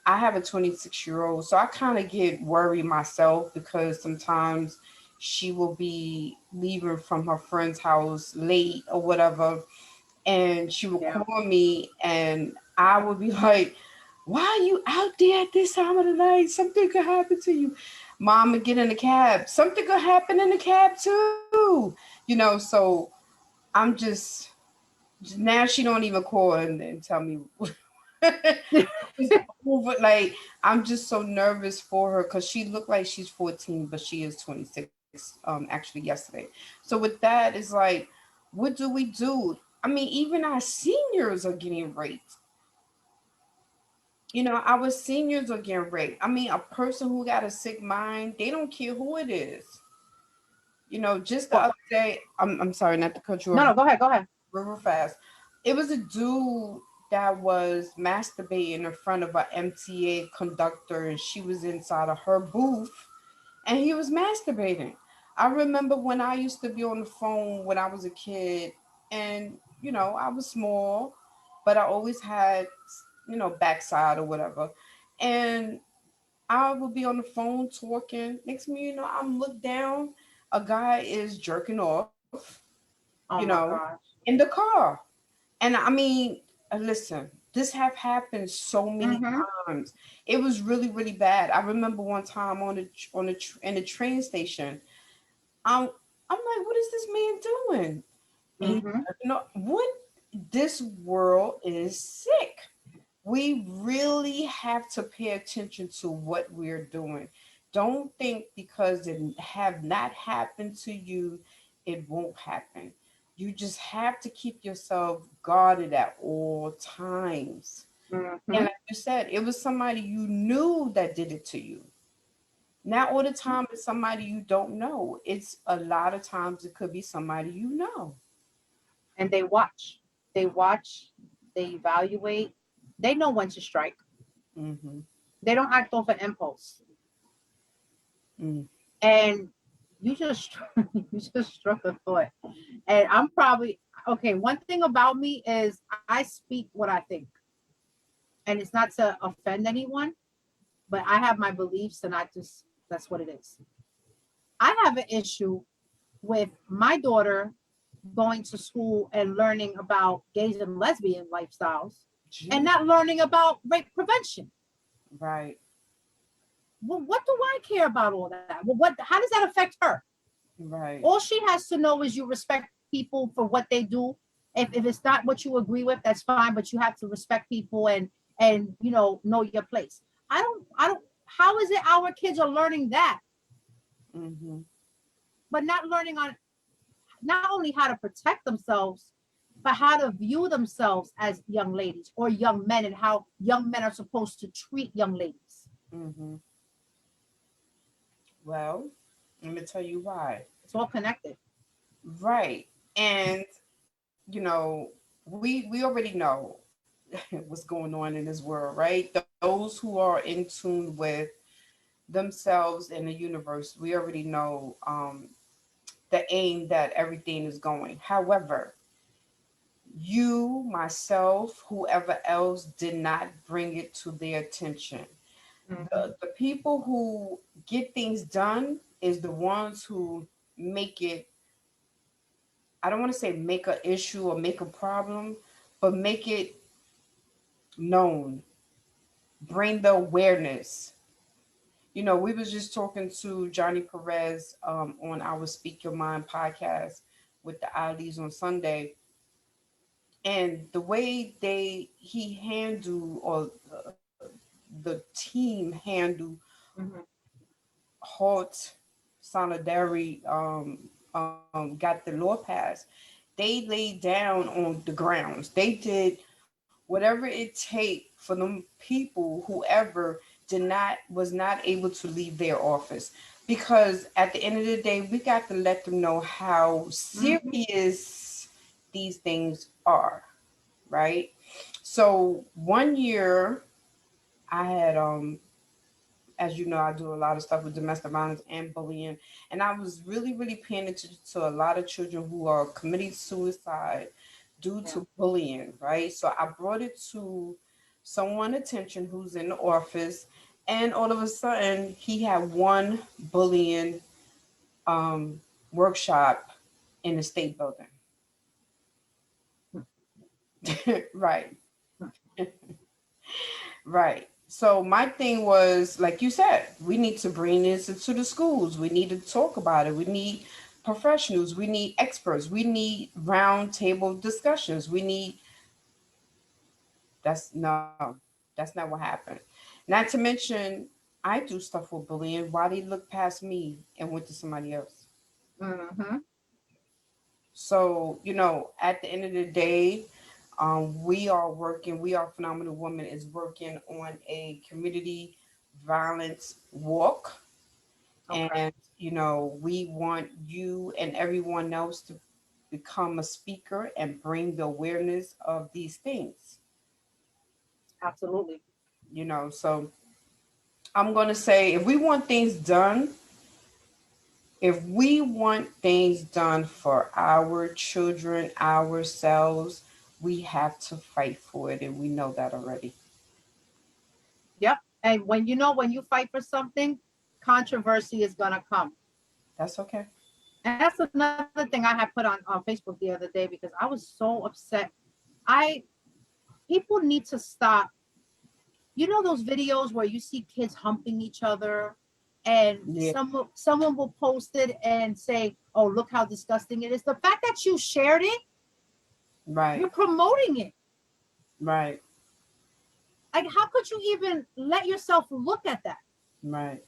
I have a 26-year-old, so I kind of get worried myself because sometimes she will be leaving from her friend's house late or whatever, and she would Yeah. call me, and I would be like, why are you out there at this time of the night? Something could happen to you. Mama, get in the cab. Something could happen in the cab too. So I'm just now she don't even call and tell me it's over. Like, I'm just so nervous for her because she looked like she's 14, but she is 26. Actually yesterday. So with that, it's like, what do we do? I mean, even our seniors are getting raped. Our seniors are getting raped. I mean, a person who got a sick mind, they don't care who it is. Just the Well, other day, I'm sorry not to cut you off no, no, go ahead, go ahead. real fast. It was a dude that was masturbating in front of an MTA conductor, and she was inside of her booth, and he was masturbating. I remember when I used to be on the phone when I was a kid, and I was small, but I always had backside or whatever, and I would be on the phone talking. Next thing you know, I'm looked down. A guy is jerking off, you Oh know, my gosh. in the car. And I mean, listen, this have happened so many Mm-hmm. times. It was really, really bad. I remember one time in the train station. I'm like, what is this man doing? And he, Mm-hmm. what? This world is sick. We really have to pay attention to what we're doing. Don't think because it have not happened to you it won't happen. You just have to keep yourself guarded at all times. And Hmm. like you said, it was somebody you knew that did it to you. Not all the time it's somebody you don't know. It's a lot of times it could be somebody you know. And they watch. They watch. They evaluate. They know when to strike. Mm-hmm. They don't act off an impulse. Mm. And you just you just struck a thought. And I'm probably okay. One thing about me is I speak what I think, and it's not to offend anyone, but I have my beliefs, and I just that's what it is. I have an issue with my daughter going to school and learning about gays and lesbian lifestyles and Gee. not learning about rape prevention. Right, Well, what do I care about all that? Well, what how does that affect her? right, All she has to know is you respect people for what they do. If it's not what you agree with, that's fine, but you have to respect people and know your place. I don't how is it our kids are learning that, mm-hmm. but not learning on not only how to protect themselves, but how to view themselves as young ladies or young men and how young men are supposed to treat young ladies. Mm-hmm. Well, let me tell you why. It's all connected. Right. And we already know what's going on in this world, right? Those who are in tune with themselves and the universe, we already know the aim that everything is going. However, you, myself, whoever else did not bring it to their attention. Mhm. The people who get things done is the ones who make it, I don't want to say make a issue or make a problem, but make it known, bring the awareness. We was just talking to Johnny Perez on our Speak Your Mind podcast with the IDs on Sunday, and the way he handled, or the team handled Mhm. halt solidarity, got the law passed. They laid down on the grounds. They did whatever it take for them people, whoever was not able to leave their office, because at the end of the day we got to let them know how Mhm. serious these things are, right? So one year I had, as you know, I do a lot of stuff with domestic violence and bullying, and I was really, really paying attention to a lot of children who are committing suicide due Yeah. to bullying, right? So I brought it to someone attention who's in the office, and all of a sudden he had one bullying um, workshop in the state building. Right. Right. So my thing was, like you said, we need to bring this into the schools. We need to talk about it. We need professionals. We need experts. We need round table discussions. We need that's no, that's not what happened. Not to mention, I do stuff with bullying. Why they look past me and went to somebody else? Mhm. So, at the end of the day, we are working, we are Phenomenal Woman is working on a community violence walk. Okay. And, we want you and everyone else to become a speaker and bring the awareness of these things, Absolutely. So I'm going to say, if we want things done for our children, ourselves, we have to fight for it. And we know that already. Yep. And when you fight for something, controversy is gonna come. That's okay. And that's another thing I had put on Facebook the other day because I was so upset. I People need to stop. You know those videos where you see kids humping each other, and Yeah. someone will post it and say, "Oh, look how disgusting it is." The fact that you shared it, Right. you're promoting it. Right. Like, how could you even let yourself look at that? Right.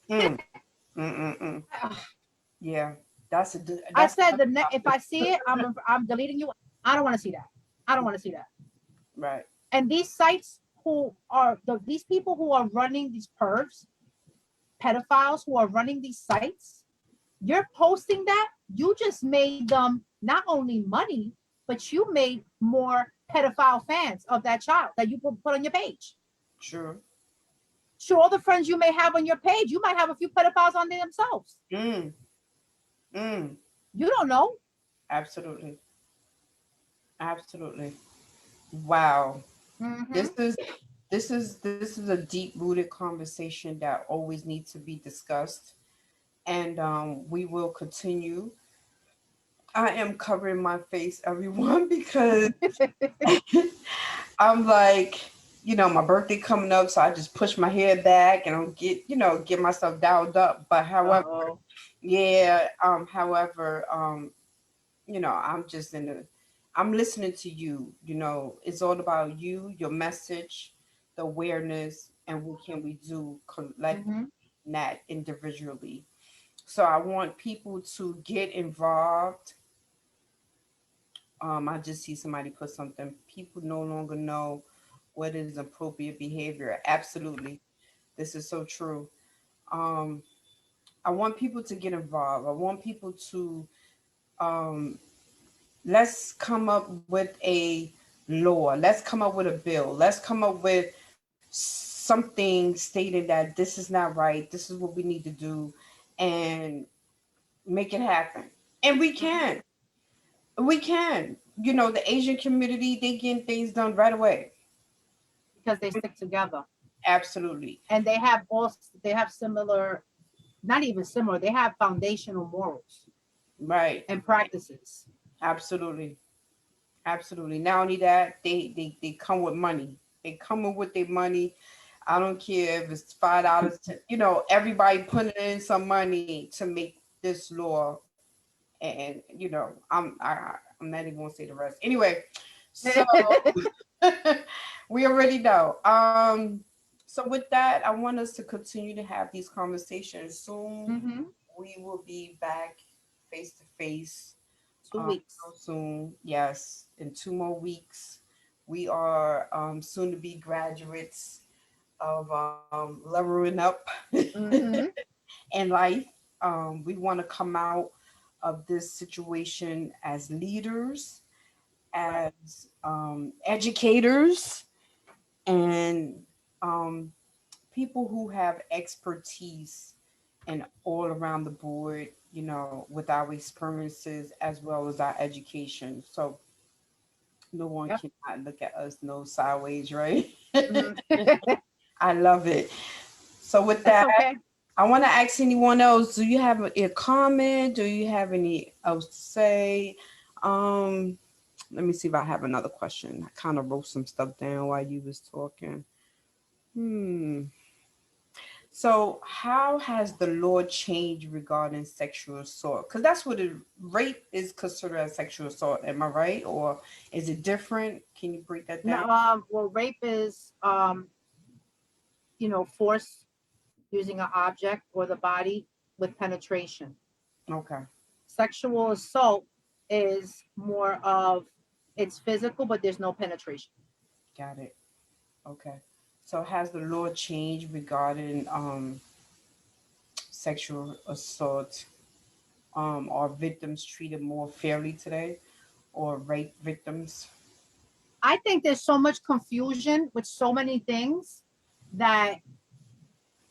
Mm, Mm-mm-mm. Ugh. Yeah, I that's said another if topic. I see it, I'm deleting you. I don't want to see that. I don't want to see that. Right. And these sites who are these people who are running these pervs, pedophiles who are running these sites, you're posting that. You just made them not only money, but you made more pedophile fans of that child that you put on your page. Sure. Sure, all the friends you may have on your page, you might have a few pedophiles on there themselves. Mm. Mm. You don't know. Absolutely. Absolutely. Wow. This Mm-hmm. is this is a deep rooted conversation that always needs to be discussed, and we will continue. I am covering my face, everyone, because I'm like, my birthday coming up, so I just push my hair back and I'll get myself dialed up. But however, Uh-oh. yeah, I'm just I'm listening to you. It's all about you, your message, the awareness, and what can we do collectively, Mm-hmm. not individually. So I want people to get involved. I just see somebody put something. People no longer know what is appropriate behavior. Absolutely. This is so true. Um, I want people to get involved. I want people to um, let's come up with a law. Let's come up with a bill. Let's come up with something stating that this is not right. This is what we need to do, and make it happen. And we Mm-hmm. can. We can. The Asian community, they getting things done right away. Because they stick together Absolutely. and they have similar, not even similar, they have foundational morals Right. and practices. Absolutely. Absolutely. Not only that, they come with money. They come in with their money. I don't care if it's $5. Everybody putting in some money to make this law, and I'm not even gonna say the rest. Anyway, so we already know. So with that, I want us to continue to have these conversations. Soon Mm-hmm. we will be back face to face. Two Real weeks. soon. Yes, in 2 more weeks. We are soon to be graduates of leveling up Mm-hmm. in life. We want to come out of this situation as leaders, Right. as educators, and um, people who have expertise and all around the board, with our experiences as well as our education. So no one Yep. cannot look at us no sideways, right? Mm-hmm. I love it. So with That's that, okay. I want to ask anyone else, do you have a comment? Do you have any else to say? Um, Let me see if I have another question. I kind of wrote some stuff down while you was talking. Hmm. So, how has the law changed regarding sexual assault? Because that's what rape is considered as sexual assault. Am I right, or is it different? Can you break that No, down? well, rape is force using an object or the body with penetration. Okay, Sexual assault is more of, it's physical, but there's no penetration. got it. Okay. So, has the law changed regarding sexual assault? Are victims treated more fairly today, or rape victims? I think there's so much confusion with so many things that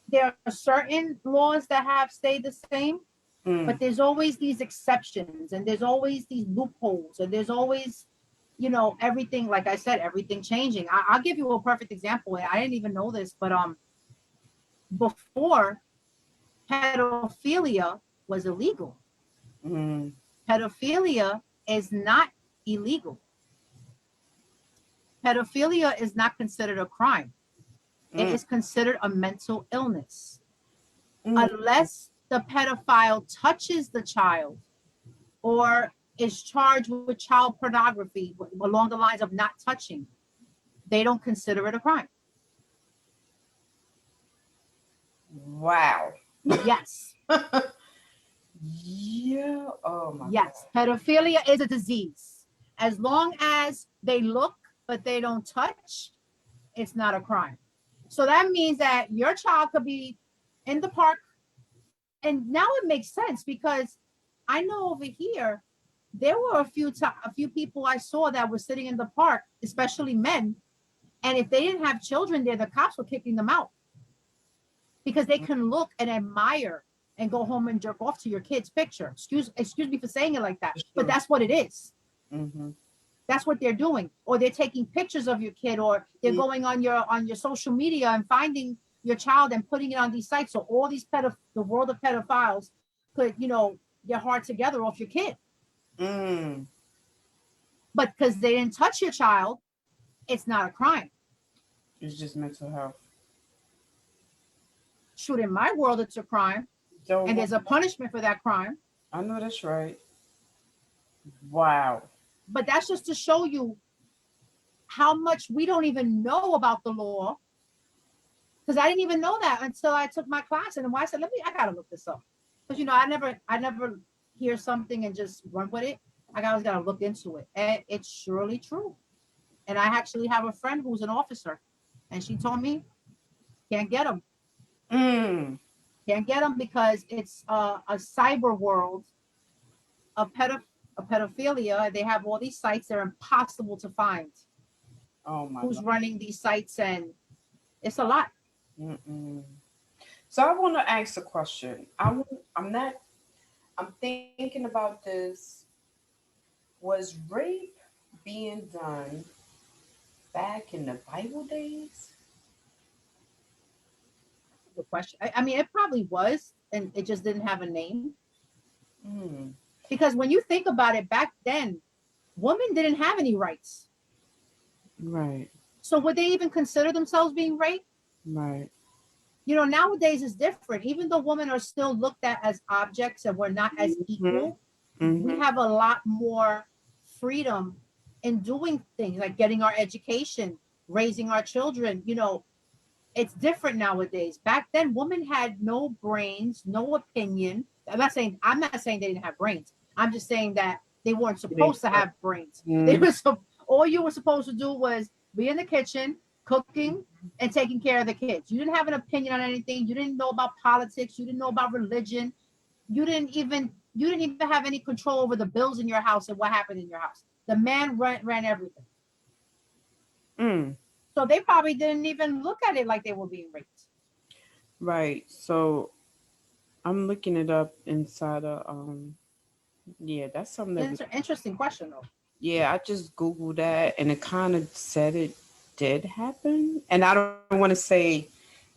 there are certain laws that have stayed the same, but Mm, there's always these exceptions and there's always these loopholes and there's always, everything, like I said, everything changing. I'll give you a perfect example. And I didn't even know this, but before, pedophilia was illegal. mm, Pedophilia is not illegal. Pedophilia is not considered a crime. It mm, is considered a mental illness. mm. Unless the pedophile touches the child or is charged with child pornography along the lines of not touching, they don't consider it a crime. Wow. Yes. Yeah. Oh my Yes, pedophilia is a disease. As long as they look but they don't touch, it's not a crime. So that means that your child could be in the park, and now it makes sense because I know over here there were a few people I saw that were sitting in the park, especially men, and if they didn't have children there, the cops were kicking them out because they God. can look and admire and go home and jerk off to your kid's picture. Excuse me for saying it like that, It's but true. that's what it is. Mm-hmm. That's what they're doing. Or they're taking pictures of your kid, or they're going on your social media and finding your child and putting it on these sites. So all these the world of pedophiles could, get hard together off your kid. Mm. But because they didn't touch your child, it's not a crime. It's just mental health. Shoot, in my world, it's a crime, Don't. and there's a punishment for that crime. I know that's right. Wow. But that's just to show you how much we don't even know about the law. Because I didn't even know that until I took my class, and then I said, I gotta look this up. Because I never hear something and just run with it. I always gotta look into it, and it's surely true. And I actually have a friend who's an officer, and she told me can't get them, Mm. can't get them because it's a cyber world of pedophilia. They have all these sites; they're impossible to find. Oh my Who's God. running these sites, and it's a lot. Mm-mm. So I want to ask a question. I'm not. I'm thinking about this. Was rape being done back in the Bible days? The question. I mean, it probably was, and it just didn't have a name. Mm. Because when you think about it, back then, women didn't have any rights. Right. So would they even consider themselves being raped? Right. Nowadays it's different. Even though women are still looked at as objects and we're not as Mm-hmm. equal, we Mm-hmm. have a lot more freedom in doing things like getting our education, raising our children. It's different nowadays. Back then, women had no brains, no opinion. I'm not saying they didn't have brains. I'm just saying that they weren't supposed to have brains. They Mm-hmm. were so all you were supposed to do was be in the kitchen, cooking, and taking care of the kids. You didn't have an opinion on anything. You didn't know about politics. You didn't know about religion. You didn't even have any control over the bills in your house and what happened in your house. The man ran everything. Mm. So they probably didn't even look at it like they were being raped. Right. So I'm looking it up inside of yeah, that's something that we Interesting question though. yeah, I just Googled that and it kind of said it did happen. And I don't want to say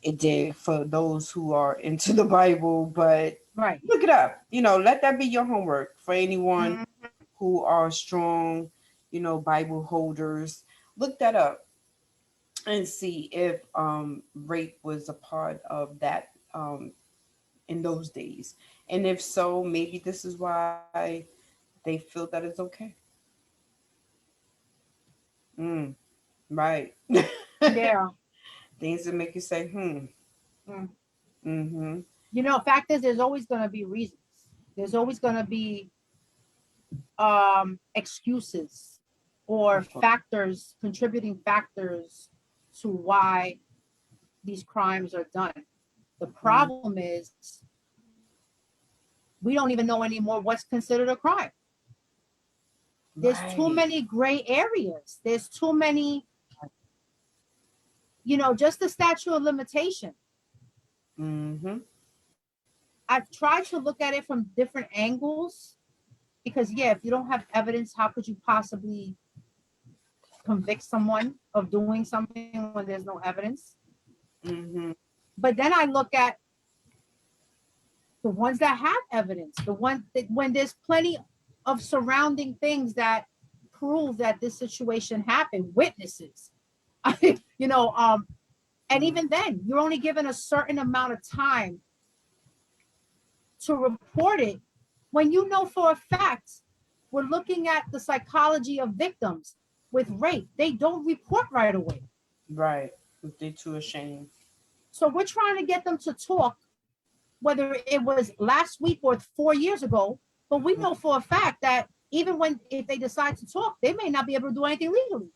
it did for those who are into the Bible, but Right. look it up. Let that be your homework for anyone Mm, who are strong, Bible holders. Look that up and see if rape was a part of that in those days. And if so, maybe this is why they feel that it's okay. Mm, right. yeah. Things that make you say, hmm. Mm. Mm-hmm. Fact is, there's always going to be reasons. There's always going to be excuses or factors, contributing factors to why these crimes are done. The Mm, problem is we don't even know anymore what's considered a crime. There's too right. many gray areas. There's too many, just the statute of limitation. Mm-hmm. I've tried to look at it from different angles because, yeah, if you don't have evidence, how could you possibly convict someone of doing something when there's no evidence? Mm-hmm. But then I look at the ones that have evidence, the ones that when there's plenty of surrounding things that prove that this situation happened, witnesses, you know, um, and Mm, even then, you're only given a certain amount of time to report it when you know for a fact we're looking at the psychology of victims with rape. They don't report right away. right. If they're too ashamed. So we're trying to get them to talk whether it was last week or 4 years ago, but we know for a fact that even when if they decide to talk, they may not be able to do anything legally.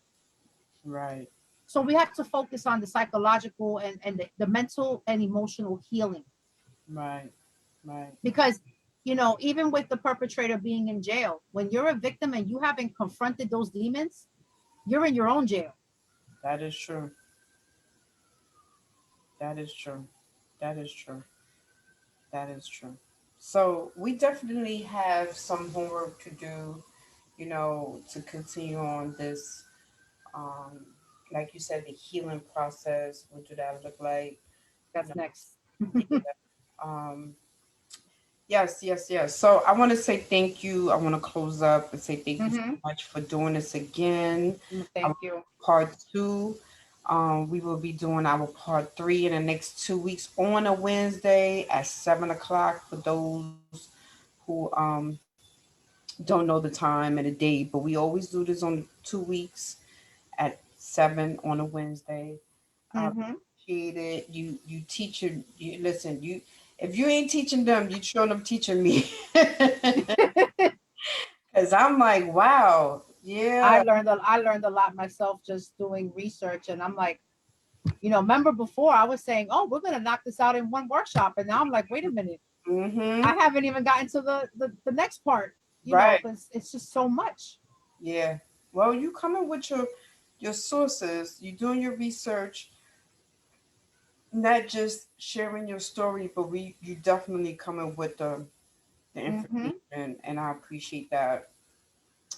Right. So we have to focus on the psychological and the mental and emotional healing. Right. Right. Because, even with the perpetrator being in jail, when you're a victim and you haven't confronted those demons, you're in your own jail. That is true. That is true. That is true. That is true. So we definitely have some homework to do, to continue on this, um, like you said, the healing process. What do that look like? You know, That's next. yeah. Um, yes, yes, yes. So I want to say thank you. I want to close up and say thank you so Mm-hmm. much for doing this again. Our Thank you. part 2. We will be doing our part 3 in the next 2 weeks on a Wednesday at 7 o'clock for those who don't know the time and the date. But we always do this on 2 weeks at 7 on a Wednesday. I Mm-hmm. appreciate it. You teaching you listen, you if you ain't teaching them, you sure them teaching me. Cause I'm like, wow, yeah. I learned a lot myself just doing research, and I'm like, remember before I was saying, oh, we're gonna knock this out in one workshop, and now I'm like, wait a minute, Mm-hmm. I haven't even gotten to the next part, Right. because it's just so much. Yeah. Well, you coming with your sources, you doing your research, not just sharing your story, but you definitely coming with the Mm-hmm. information, and I appreciate that.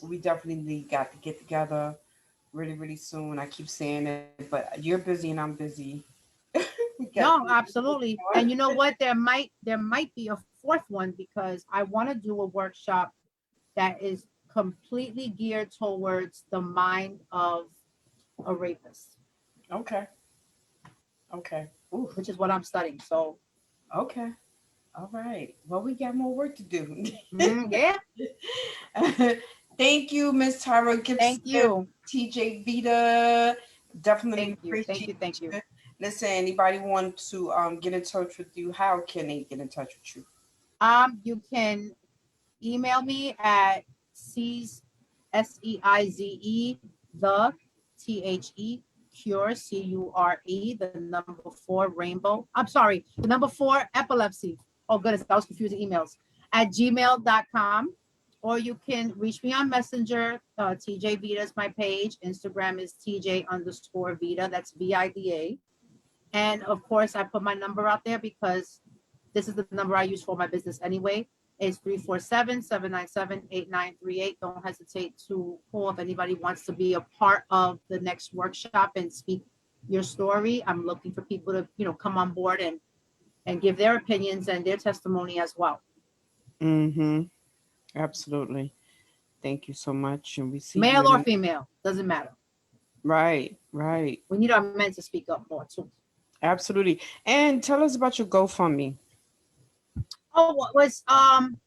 We definitely got to get together really, really soon. I keep saying it, but you're busy and I'm busy. We got No, things absolutely. going And you know what? There might be a fourth one because I want to do a workshop that is completely geared towards the mind of a rapist, on. Okay. Okay. Oof. which is what I'm studying. So, Okay. All right. Well, we got more work to do. yeah, Thank you, Miss Tyra Gibson, thank you. TJ Vida. Definitely Thank you. Thank appreciate you. Thank you. you. Listen, anybody want to get in touch with you? How can they get in touch with you? You can email me at C's SEIZE the THE cure CURE the number 4 rainbow. I'm sorry, the number 4 epilepsy. Oh goodness, I was confusing emails at gmail.com. Or you can reach me on Messenger. TJ Vida is my page. Instagram is TJ_Vida. That's VIDA. And of course, I put my number out there because this is the number I use for my business anyway. It's 347-797-8938. Don't hesitate to call if anybody wants to be a part of the next workshop and speak your story. I'm looking for people to, come on board and give their opinions and their testimony as well. Mm-hmm. Absolutely. Thank you so much. And we see you Male or in female, doesn't matter. right, right. We need our men to speak up more too. Absolutely. And tell us about your GoFundMe. Oh, what was I'm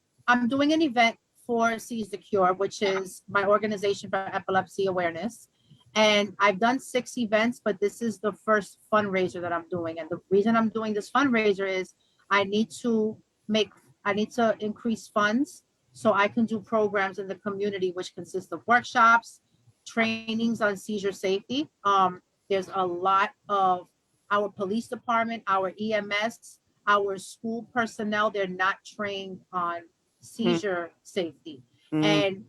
doing an event for Seize the Cure, which is my organization for epilepsy awareness. And I've done 6 events, but this is the first fundraiser that I'm doing. And the reason I'm doing this fundraiser is I need to make I need to increase funds so I can do programs in the community, which consist of workshops, trainings on seizure safety. There's a lot of our police department, our EMS, our school personnel, they're not trained on seizure safety. Mm-hmm. And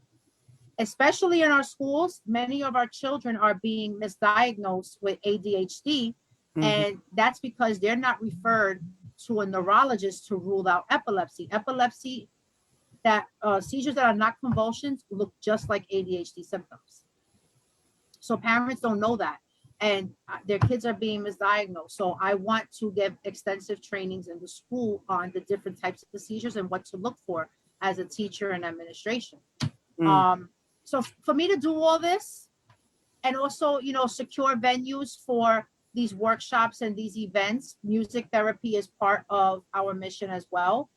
especially in our schools, many of our children are being misdiagnosed with ADHD. Mm-hmm. And that's because they're not referred to a neurologist to rule out epilepsy. Epilepsy, that seizures that are not convulsions, look just like ADHD symptoms. So parents don't know that. And their kids are being misdiagnosed. So I want to give extensive trainings in the school on the different types of seizures and what to look for as a teacher and administration. Mm-hmm. Um, so for me to do all this and also, secure venues for these workshops and these events, music therapy is part of our mission as well.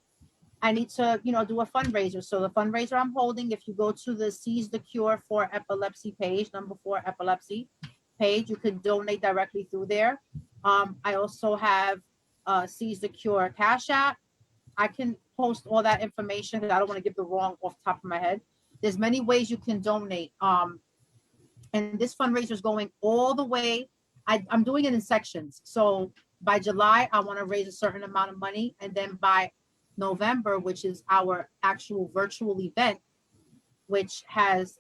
I need to, do a fundraiser. So the fundraiser I'm holding, if you go to the Seize the Cure for Epilepsy page, number 4 epilepsy page, you can donate directly through there. I also have Seize the Cure Cash App. I can post all that information because I don't want to give the wrong off the top of my head. There's many ways you can donate. And this fundraiser is going all the way. I'm doing it in sections. So by July, I want to raise a certain amount of money. And then by November, which is our actual virtual event, which has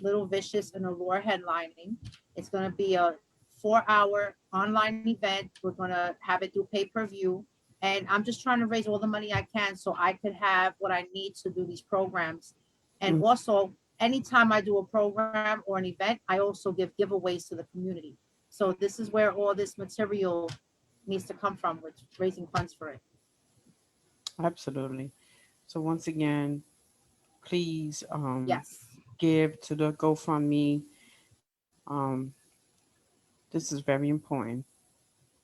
Little Vicious and Allure headlining. It's going to be a 4-hour online event. We're going to have it through pay-per-view. And I'm just trying to raise all the money I can so I could have what I need to do these programs. And Mm. also, anytime I do a program or an event, I also give giveaways to the community. So this is where all this material needs to come from, with raising funds for it. Absolutely. So once again, please Yes. give to the GoFundMe. Um, this is very important.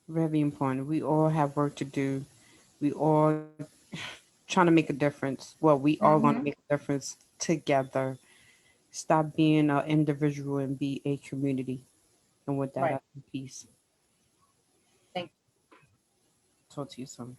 Very important. We all have work to do. We all trying to make a difference. Well, we all going to Mm-hmm. make a difference together. Stop being an individual and be a community. And with that, Right. I peace. Thank Talk to you soon.